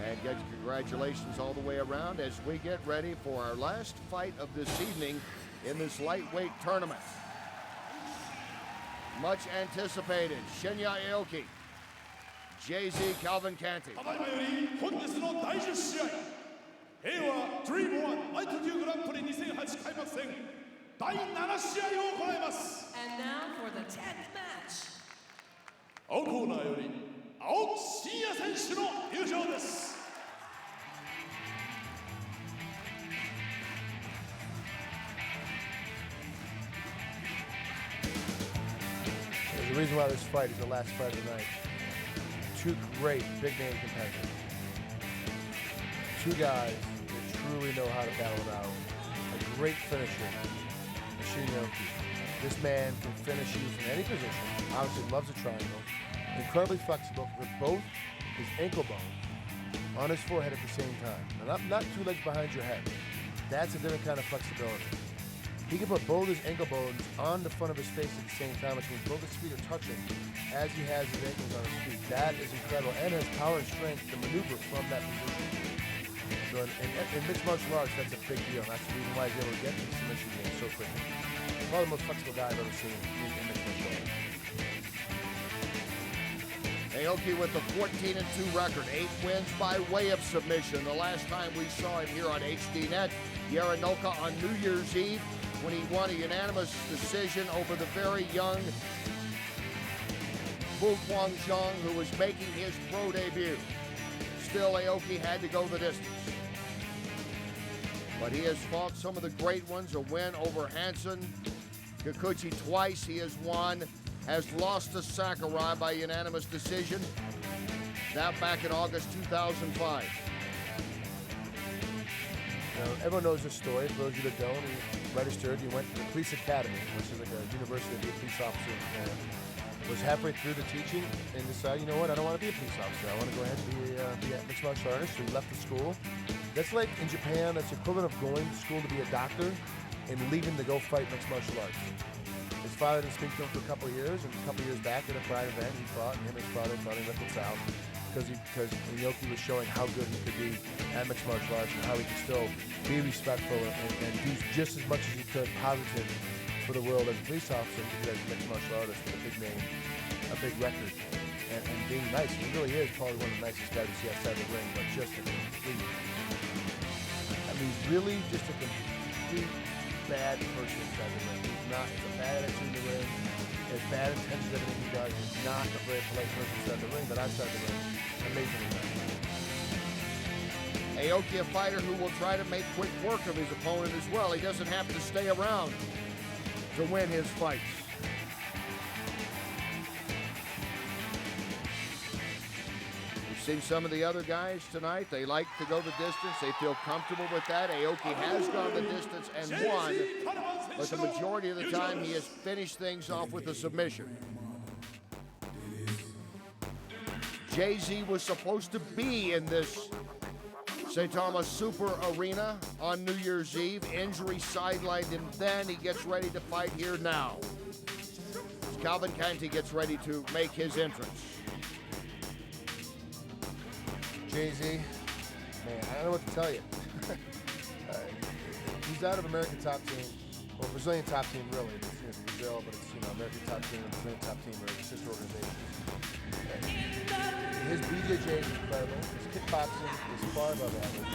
And congratulations all the way around as we get ready for our last fight of this evening in this lightweight tournament. Much anticipated, Shinya Aoki, JZ Calvancante. 本日の第10試合、平和ドリーム1ライト級グランプリ2008開幕戦第7試合を行います。And now for the 10th match. 青コーナーより青木真也選手の入場です。There's a reason why this fight is the last fight of the night. Two great big name competitors. Two guys that truly know how to battle it out. A great finisher, Shinya. This man can finish you from any position. Obviously loves a triangle. Incredibly flexible with both his ankle bones on his forehead at the same time. Now, not 2 legs behind your head. That's a different kind of flexibility. He can put both his ankle bones on the front of his face at the same time, which means both his feet are touching as he has his ankles on his feet. That is incredible, and has power and strength to maneuver from that position. So in mixed martial arts, that's a big deal. That's the reason why he's able to get these submission games so quickly. Probably the most flexible guy I've ever seen in mixed martial arts. Aoki with the 14-2 record, 8 wins by way of submission. The last time we saw him here on HDNet, Yaranoka on New Year's Eve, when he won a unanimous decision over the very young Fu Guangzhong, who was making his pro debut. Still, Aoki had to go the distance. But he has fought some of the great ones, a win over Hansen, Kikuchi twice he has won, has lost to Sakurai by unanimous decision. That back in August 2005. Now, everyone knows this story. For those of you that don't, he registered, he went to the police academy, which is like a university to be a police officer. And was halfway through the teaching and decided, you know what, I don't want to be a police officer. I want to go ahead and be a mixed martial artist. So he left the school. That's like in Japan, that's equivalent of going to school to be a doctor and leaving to go fight mixed martial arts. His father didn't speak to him for a couple of years, and a couple of years back at a Pride event, he fought, and him and his father finally reconciled because Aoki was showing how good he could be at mixed martial arts and how he could still be respectful and do just as much as he could positive for the world as a police officer because as a mixed martial artist with a big name, a big record, and being nice. He really is probably one of the nicest guys you see outside the ring, but just a complete, I mean, really just a complete bad person inside the ring. He's a bad attitude in the ring, has bad intentions of everything he does. He's not a very polite person inside the ring, but outside the ring, amazingly nice. Aoki, a fighter who will try to make quick work of his opponent as well. He doesn't have to stay around to win his fights. We've seen some of the other guys tonight. They like to go the distance. They feel comfortable with that. Aoki has gone the distance and won, but the majority of the time he has finished things off with a submission. Jay-Z was supposed to be in this Saitama Super Arena on New Year's Eve. Injury sidelined him then. He gets ready to fight here now. Calvancante gets ready to make his entrance. Jay-Z, man, I don't know what to tell you. He's out of American top team, or Brazilian top team really. It's Brazil, but it's American top team and Brazilian top team are sister organizations. His BJJ is incredible. His kickboxing is far above average.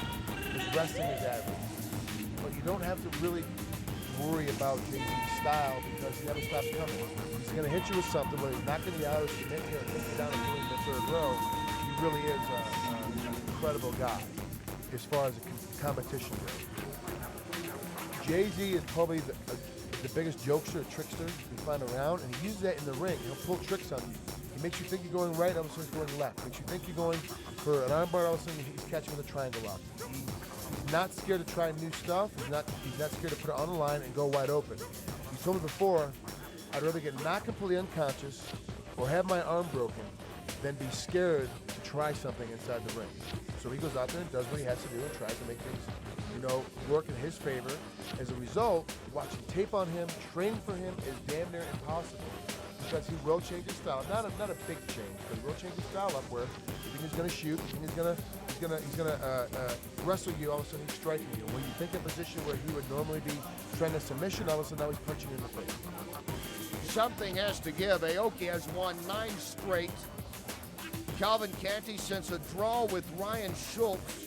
His wrestling is average. But you don't have to really worry about Jay-Z's style because he never stops coming. He's going to hit you with something where he's not going to be out of submit you and take you down and in the third row. He really is an incredible guy as far as a competition goes. Jay-Z is probably the biggest jokester or trickster you find around, and he uses that in the ring. He'll pull tricks on you. He makes you think you're going right, all of a sudden he's going left. Makes you think you're going for an armbar, all of a sudden he's catching with a triangle lock. He's not scared to try new stuff. He's not scared to put it on the line and go wide open. He told me before, I'd rather get knocked completely unconscious or have my arm broken than be scared to try something inside the ring. So he goes out there and does what he has to do and tries to make things, work in his favor. As a result, watching tape on him, training for him is damn near impossible because he will change his style. Not a big change, but he will change his style up where you think he's going to shoot, you think he's going to wrestle you, all of a sudden he's striking you. When you think a position where he would normally be trying to submission, all of a sudden now he's punching you in the face. Something has to give. Aoki has won 9 straight. Calvancante, since a draw with Ryan Schultz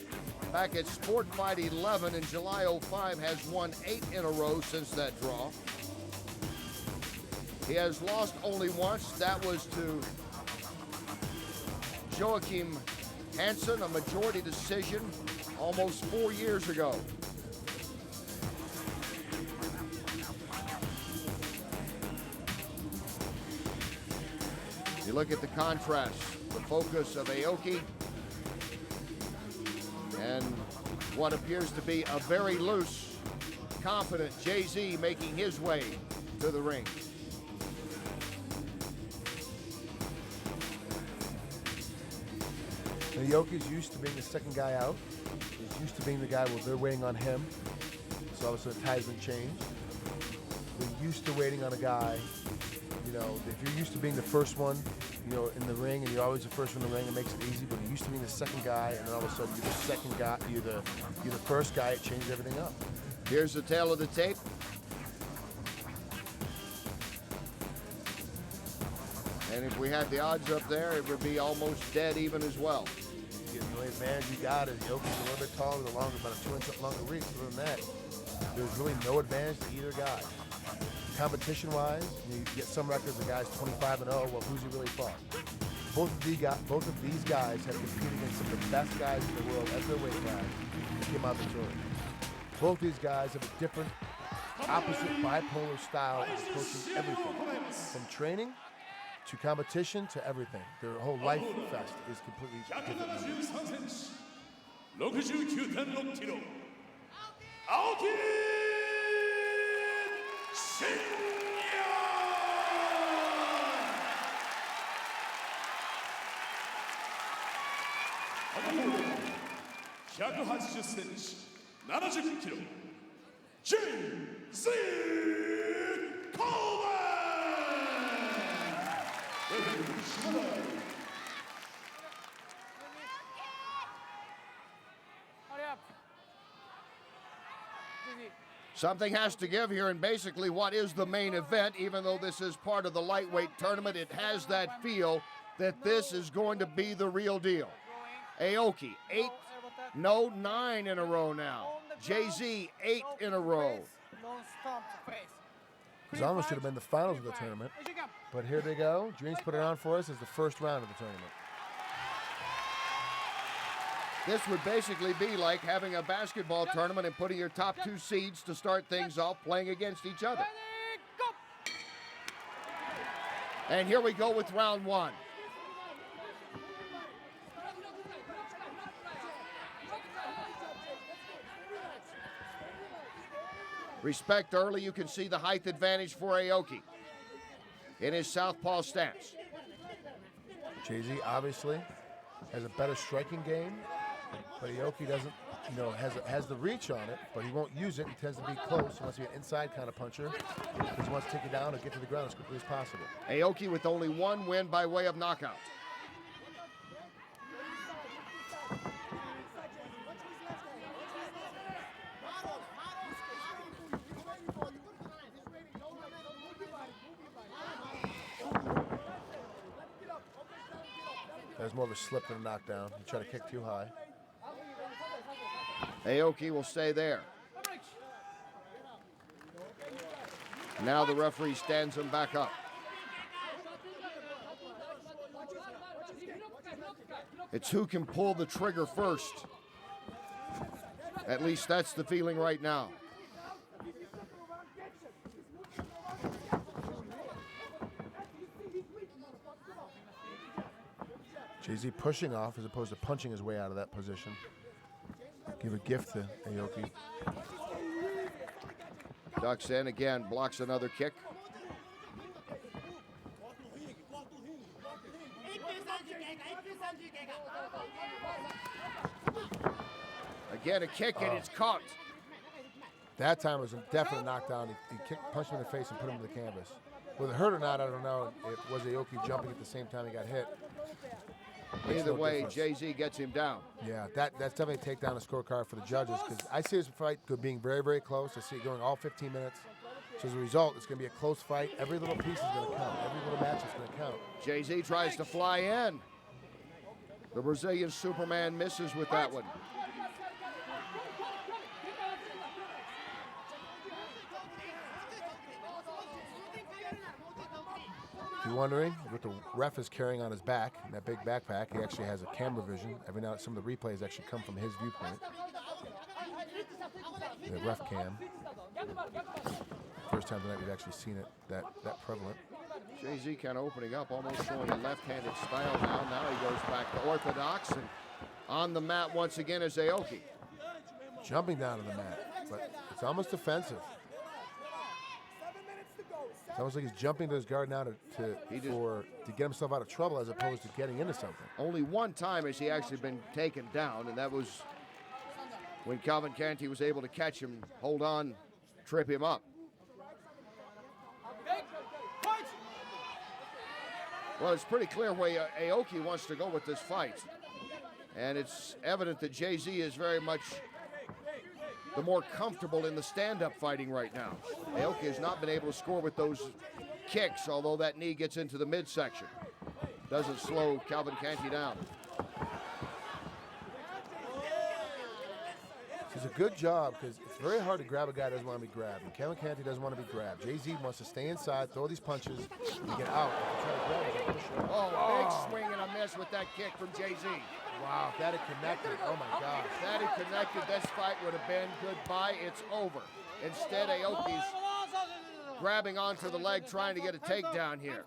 back at Sport Fight 11 in July 05, has won 8 in a row since that draw. He has lost only once. That was to Joachim Hansen, a majority decision, almost 4 years ago. You look at the contrast, the focus of Aoki, and what appears to be a very loose, confident Jay-Z making his way to the ring. Aoki's used to being the second guy out. He's used to being the guy where they're waiting on him. So all of a sudden ties been changed. They're used to waiting on a guy. If you're used to being the first one, you know, in the ring, and you're always the first one in the ring. It makes it easy. But it used to be the second guy, and then all of a sudden you're the second guy. You're the first guy. It changed everything up. Here's the tail of the tape. And if we had the odds up there, it would be almost dead even as well. The only advantage you got is Aoki's a little bit taller, the longer, about a 2-inch longer reach. Other than that, there's really no advantage to either guy. Competition-wise, you get some records, the guy's 25-0. Well, who's he really fought? Both of these guys have competed against some of the best guys in the world at their weight class that came out of the tournament. Both these guys have a different, opposite, bipolar style of approaching everything, from training to competition to everything. Their whole life fest is completely different. 69.6 キロ Aoki Shinya 180センチ70キロ J.Z. Calvancante. Something has to give here in basically what is the main event. Even though this is part of the lightweight tournament, it has that feel that this is going to be the real deal. Aoki, 9 in a row now. Jay-Z, 8 in a row. This almost should have been the finals of the tournament. But here they go. Dreams put it on for us as the first round of the tournament. This would basically be like having a basketball tournament and putting your top 2 seeds to start things off playing against each other. And here we go with round 1. Respect early, you can see the height advantage for Aoki in his southpaw stance. Jay-Z obviously has a better striking game, but Aoki doesn't, you know, has the reach on it, but he won't use it. He tends to be close. He wants to be an inside kind of puncher because he wants to take you down and get to the ground as quickly as possible. Aoki with only 1 win by way of knockout. There's more of a slip than a knockdown. He tried to kick too high. Aoki will stay there. Now the referee stands him back up. It's who can pull the trigger first. At least that's the feeling right now. Jay-Z pushing off as opposed to punching his way out of that position. Give a gift to Aoki. Ducks in again, blocks another kick. Again, a kick and it's caught. That time was a definite knockdown. He punched him in the face and put him to the canvas. Whether it hurt or not, I don't know. It was Aoki jumping at the same time he got hit. Either way, Jay-Z gets him down. Yeah, that's definitely a takedown a scorecard for the judges because I see this fight being very, very close. I see it going all 15 minutes. So as a result, it's going to be a close fight. Every little piece is going to count. Every little match is going to count. Jay-Z tries to fly in. The Brazilian Superman misses with that one. If you're wondering what the ref is carrying on his back, in that big backpack, he actually has a camera vision. Every now and then, some of the replays actually come from his viewpoint. The ref cam. First time tonight we've actually seen it that prevalent. Jay-Z kind of opening up, almost showing a left-handed style now. Now he goes back to orthodox, and on the mat once again is Aoki. Jumping down to the mat, but it's almost defensive. It's almost like he's jumping to his guard now to get himself out of trouble as opposed to getting into something. Only one time has he actually been taken down, and that was when Calvancante was able to catch him, hold on, trip him up. Well, it's pretty clear where Aoki wants to go with this fight. And it's evident that Jay-Z is very much the more comfortable in the stand-up fighting right now. Aoki has not been able to score with those kicks, although that knee gets into the midsection. Doesn't slow Calvancante down. It's a good job because it's very hard to grab a guy that doesn't want to be grabbed. And Calvancante doesn't want to be grabbed. Jay-Z wants to stay inside, throw these punches, and get out. Big swing and a miss with that kick from Jay-Z. Wow, if that had connected, oh my gosh. If that had connected, this fight would have been goodbye. It's over. Instead, Aoki's grabbing onto the leg, trying to get a takedown here.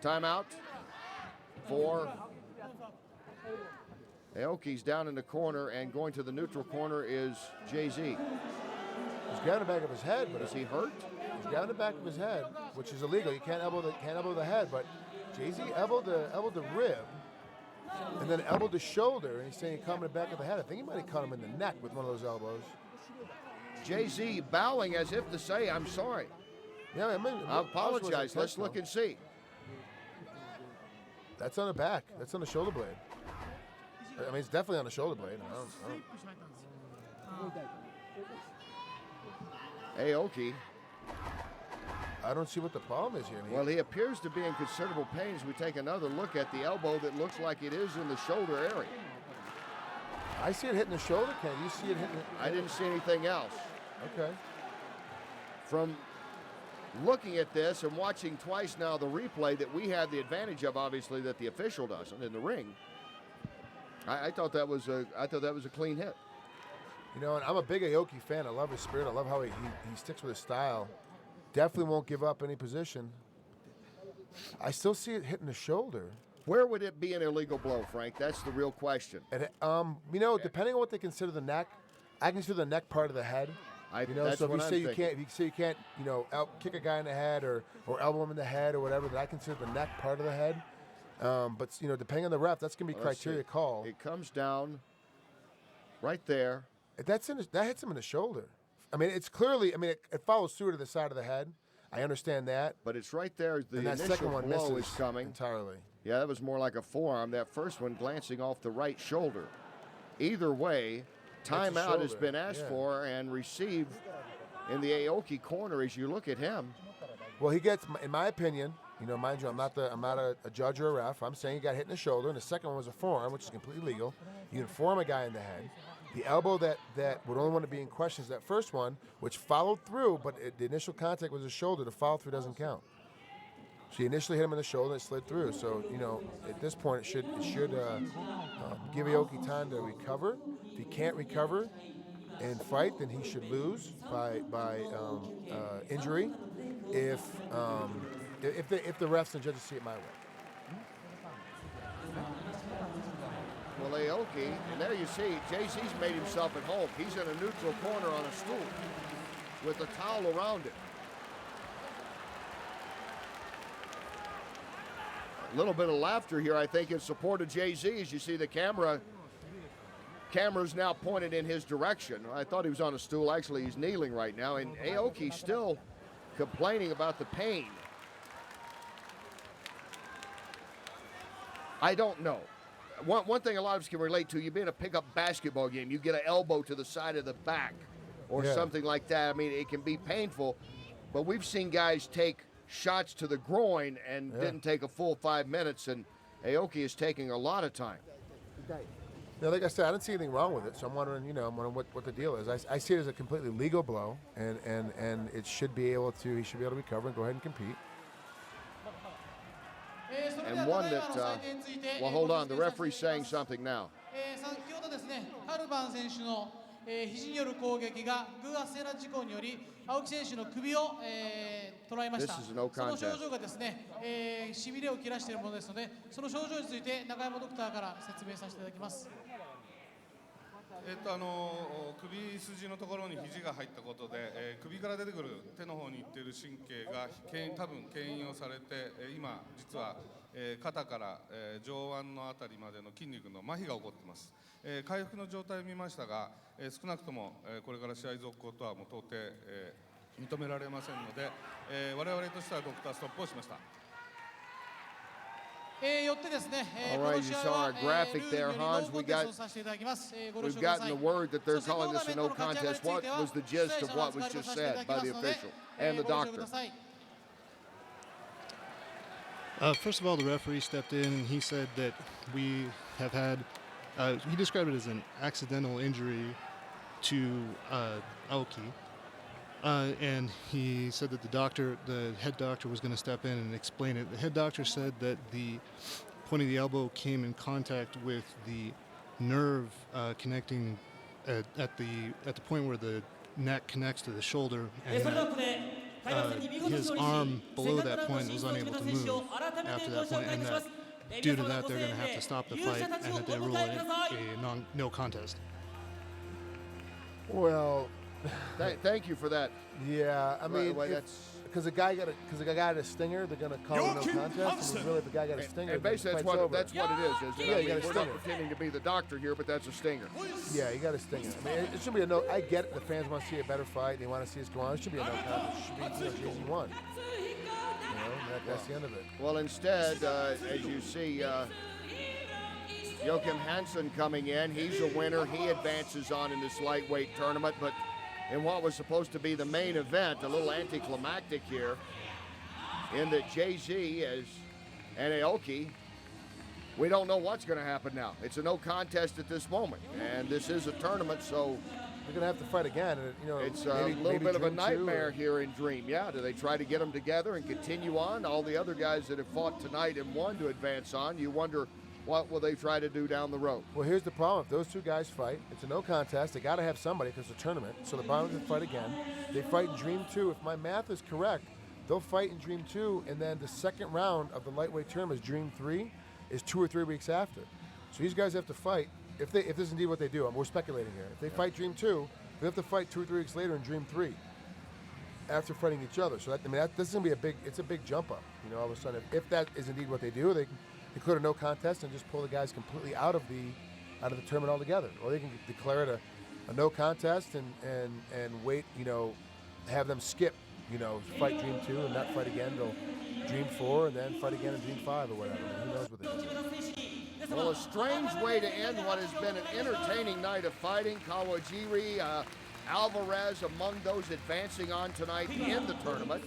Timeout for Aoki's down in the corner, and going to the neutral corner is Jay-Z. He's grabbing the back of his head, but is he hurt? He's grabbing the back of his head, which is illegal. You can't elbow the head, but Jay-Z elbowed the rib, and then elbowed the shoulder, and he's saying he caught him in the back of the head. I think he might have caught him in the neck with one of those elbows. Jay-Z bowing as if to say, I'm sorry. Yeah, I apologize. Let's look and see. That's on the back. That's on the shoulder blade. I mean, it's definitely on the shoulder blade. Aoki. I don't see what the problem is here. Well, he appears to be in considerable pain as we take another look at the elbow that looks like it is in the shoulder area. I see it hitting the shoulder, Ken. You see it hitting I didn't see anything else. Okay. From looking at this and watching twice now the replay that we have the advantage of, obviously, that the official doesn't in the ring, I thought that was a clean hit. You know, and I'm a big Aoki fan. I love his spirit. I love how he sticks with his style. Definitely won't give up any position. I still see it hitting the shoulder. Where would it be an illegal blow, Frank? That's the real question. And you know, depending on what they consider the neck, I consider the neck part of the head. You know, so if you say you can't, you know, kick a guy in the head or elbow him in the head or whatever, that I consider the neck part of the head. But you know, depending on the ref, that's gonna be criteria call. It comes down right there. That hits him in the shoulder. I mean, it's clearly. I mean, it follows through to the side of the head. I understand that. But it's right there. The and that initial second one blow misses is coming entirely. Yeah, that was more like a forearm. That first one glancing off the right shoulder. Either way, timeout has been asked for and received in the Aoki corner as you look at him. Well, he gets, in my opinion, you know, mind you, I'm not a judge or a ref. I'm saying he got hit in the shoulder, and the second one was a forearm, which is completely legal. You can forearm a guy in the head. The elbow that would only want to be in question is that first one, which followed through, but the initial contact was the shoulder. The follow through doesn't count. So he initially hit him in the shoulder and it slid through. So, you know, at this point, it should give Aoki time to recover. If he can't recover and fight, then he should lose by injury. If the refs and judges see it my way. Well, Aoki, and there you see, Jay-Z's made himself at home. He's in a neutral corner on a stool with a towel around it. A little bit of laughter here, I think, in support of Jay-Z as you see the camera's now pointed in his direction. I thought he was on a stool. Actually, he's kneeling right now, and Aoki still complaining about the pain. I don't know. One thing a lot of us can relate to, you be in a pickup basketball game, you get an elbow to the side of the back or something like that. I mean, it can be painful, but we've seen guys take shots to the groin and didn't take a full 5 minutes, and Aoki is taking a lot of time. Now, like I said, I don't see anything wrong with it, so I'm wondering, what the deal is. I see it as a completely legal blow, and it should be able to, he should be able to recover and go ahead and compete. And one that, well, hold on, the referee's saying something now. 先ほどですね、カルバン選手の肘による攻撃がグアセラ事故により青木選手の首を捉えました。その症状がですね、しびれを切らしているものですので、その症状について中山ドクターから説明させていただきます。首筋のところに肘が入ったことで、首から出てくる手の方にいっている神経が多分牽引をされて、今実は肩から上腕のあたりまでの筋肉の麻痺が起こっています。回復の状態を見ましたが、少なくともこれから試合続行とはもう到底認められませんので、我々としてはドクターストップをしました。よってですね、 All こ right, の you 試合 saw は our ル graphic ールに there, よりノ Hans. ーコンテストとさせていただきます。ご了 We've 承くだ gotten さ the い。 word that they're そしてトー calling ナ this メ a ント no の勝ち上がり contest. につい What ては was the 主催 gist 者 of の what 預 was かりと just させていた said だき by ま the すので、 official and the ご了承く doctor? ださい。 First of all, the referee stepped in and he said that we have had, he described it as an accidental injury to Aoki. And he said that the head doctor was going to step in and explain it. The head doctor said that the point of the elbow came in contact with the nerve connecting at the point where the neck connects to the shoulder, and that his arm below that point was unable to move after that point, and that due to that they're going to have to stop the fight and that they rule it a no contest. Well, Thank you for that. yeah, I mean, Right, because a guy got a stinger, they're gonna call it no contest. And really, if the guy got a stinger, And then basically, the that's fight's what over. it is. Isn't it? Yeah, I you mean, got a we're stinger. not pretending to be the doctor here, but that's a stinger. Yeah, you got a stinger. I mean, it should be a no. I get it. The fans want to see a better fight. They want to see us go on. It should be a no contest. It should be Jay-Z won. That's the end of it. Well, instead, as you see, Joachim Hansen coming in. He's a winner. He advances on in this lightweight tournament, but in what was supposed to be the main event, a little anticlimactic here, in that Jay-Z and Aoki, we don't know what's going to happen now. It's a no contest at this moment, and this is a tournament, so they're going to have to fight again. And, it's a little bit of a nightmare here in Dream. Yeah, do they try to get them together and continue on? All the other guys that have fought tonight and won to advance on, you wonder what will they try to do down the road. Well, here's the problem. If those two guys fight, it's a no contest. They got to have somebody because it's a tournament. So the Browns will fight again. They fight in Dream 2. If my math is correct, they'll fight in Dream 2, and then the second round of the lightweight tournament is Dream 3, is 2 or 3 weeks after. So these guys have to fight. If this is indeed what they do, we're speculating here. If they fight Dream 2, they have to fight 2 or 3 weeks later in Dream 3 after fighting each other. So this is going to be a big jump up. All of a sudden, if that is indeed what they do, they declare a no contest and just pull the guys completely out of the tournament altogether, or they can declare it a no contest and wait, have them skip, fight Dream 2 and not fight again till Dream 4 and then fight again in Dream 5 or whatever. Who knows what they do. Well, a strange way to end what has been an entertaining night of fighting. Kawajiri, Alvarez among those advancing on tonight in the tournament.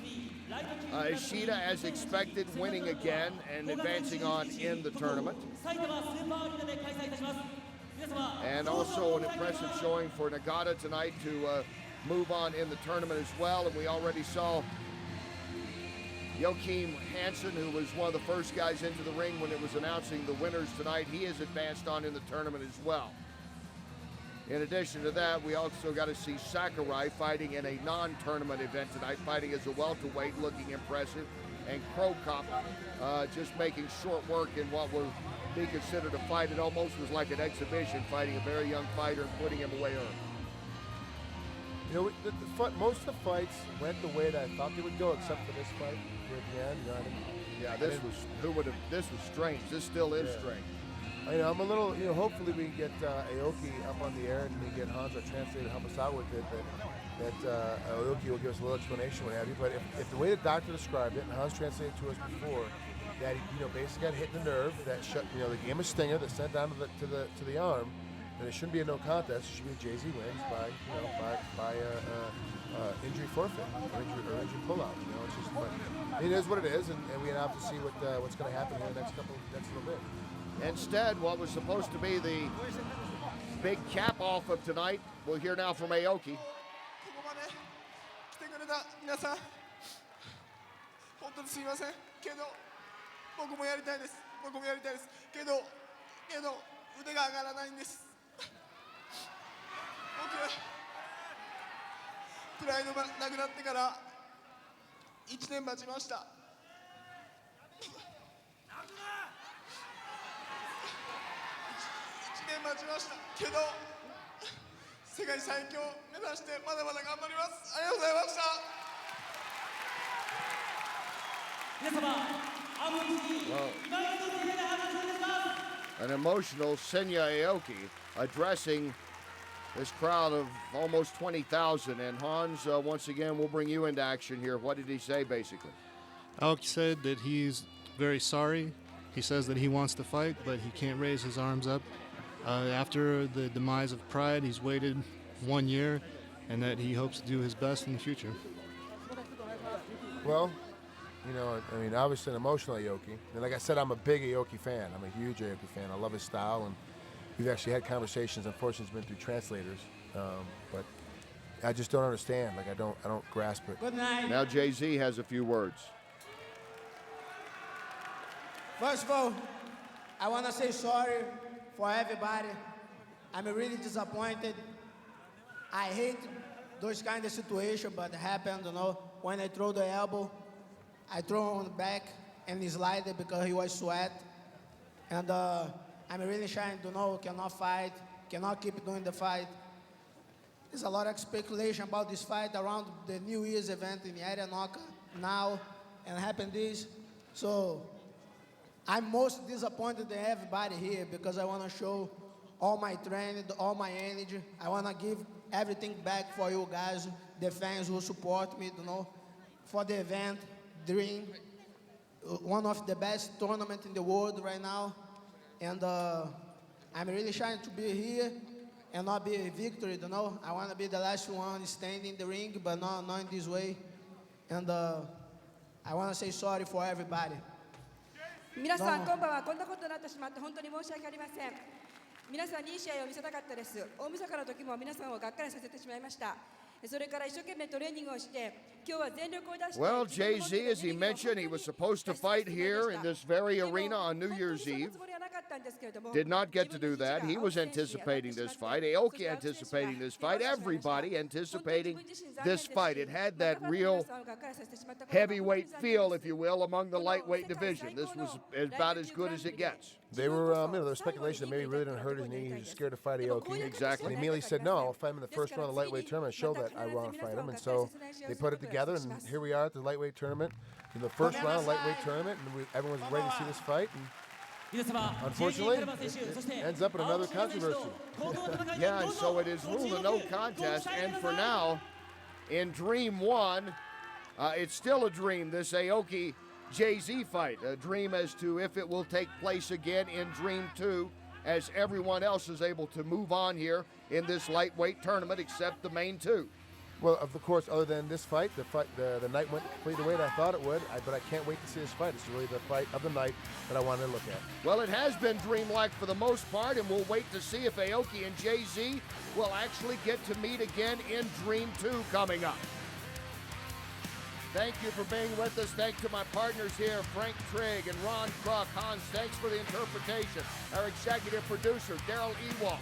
Ishida, as expected, winning again and advancing on in the tournament. And also an impressive showing for Nagata tonight to move on in the tournament as well. And we already saw Joachim Hansen, who was one of the first guys into the ring when it was announcing the winners tonight. He has advanced on in the tournament as well. In addition to that, we also got to see Sakurai fighting in a non-tournament event tonight, fighting as a welterweight, looking impressive. And Krokop just making short work in what will be considered a fight. It almost was like an exhibition, fighting a very young fighter and putting him away early. Most of the fights went the way that I thought they would go, except for this fight here at the end. This was strange. This still is strange. I'm a little, hopefully we get Aoki up on the air and we get Hans, our translator, to help us out with it, that Aoki will give us a little explanation, what have you. But if the way the doctor described it, and Hans translated to us before, that he, basically got hit in the nerve, that shut, they gave him a stinger that sent down to the arm, then it shouldn't be a no contest. It should be Jay-Z wins by injury forfeit or injury pullout. It's just, but it is what it is, and we have to see what's going to happen here in the next little bit. Instead, what was supposed to be the big cap off of tonight, we'll hear now from Aoki. 皆さん、本当にすみませんけど、僕もやりたいですけど腕が上がらないんです。僕プライドがなくなってから1年待ちました。待ちましたけど、世界最強目指してまだまだ頑張ります。ありがとうございました。 An emotional Shinya Aoki addressing this crowd of almost 20,000. And Hans, once again, we'll bring you into action here. What did he say, basically? Aoki said that he's very sorry He says that he wants to fight, but he can't raise his arms up. After the demise of Pride, he's waited 1 year, and that he hopes to do his best in the future. Well, you know, I mean, obviously an emotional Aoki. And like I said, I'm a big Aoki fan. I'm a huge Aoki fan. I love his style, and we've actually had conversations. Unfortunately, it's been through translators, but I just don't understand. Like I don't grasp it. Good night. Now Jay-Z has a few words. First of all, I want to say sorry for everybody. I'm really disappointed. I hate those kind of situations, but it happened, you know. When I throw the elbow, I throw on the back and he slid it because he was sweat. And I'm really trying to know, cannot fight, cannot keep doing the fight. There's a lot of speculation about this fight around the New Year's event in Yaranoka now, and happened this. So I'm most disappointed in everybody here because I want to show all my training, all my energy. I want to give everything back for you guys, the fans who support me, you know, for the event, Dream, one of the best tournaments in the world right now. And I'm really trying to be here and not be a victory, you know. I want to be the last one standing in the ring, but not in this way. And I want to say sorry for everybody. 皆さんこんばんは。こんなことになってしまって本当に申し訳ありません。皆さんにいい試合を見せたかったです。大晦日の時も皆さんをがっかりさせてしまいました。それから一生懸命トレーニングをして今日は全力を出して。 Well, Jay-Z, as he mentioned, he was supposed to fight here in this very arena on New Year's Eve. Did not get to do that. He was anticipating this fight. Aoki anticipating this fight. Everybody anticipating this fight. It had that real heavyweight feel, if you will, among the lightweight division. This was about as good as it gets. They were, there was speculation that maybe he really didn't hurt his knee. He was scared to fight Aoki. Exactly. And he immediately said, no, I'll fight him in the first round of the lightweight tournament. Show that I want to fight him. And so they put it together, and here we are at the lightweight tournament. In the first round lightweight tournament, and everyone was ready to see this fight. And unfortunately, it ends up in another controversy. Yeah, and so it is ruled a no contest. And for now, in Dream 1, it's still a dream, this Aoki Jay-Z fight. A dream as to if it will take place again in Dream 2, as everyone else is able to move on here in this lightweight tournament except the main two. Well, of course, other than this fight, the night went completely the way that I thought it would, but I can't wait to see this fight. It's really the fight of the night that I wanted to look at. Well, it has been dreamlike for the most part, and we'll wait to see if Aoki and Jay-Z will actually get to meet again in Dream 2 coming up. Thank you for being with us. Thank to my partners here, Frank Trigg and Ron Kruk. Hans, thanks for the interpretation. Our executive producer, Daryl Ewald.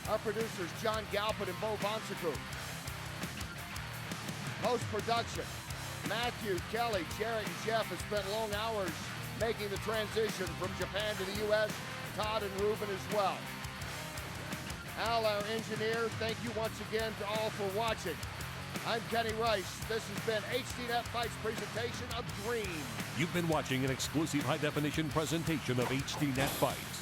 Our producers, John Galpin and Bo Vonsaku. Post-production, Matthew, Kelly, Jarrett, and Jeff have spent long hours making the transition from Japan to the U.S. Todd and Ruben as well. Al, our engineer, thank you once again to all for watching. I'm Kenny Rice. This has been HDNet Fights presentation of Dream. You've been watching an exclusive high-definition presentation of HDNet Fights.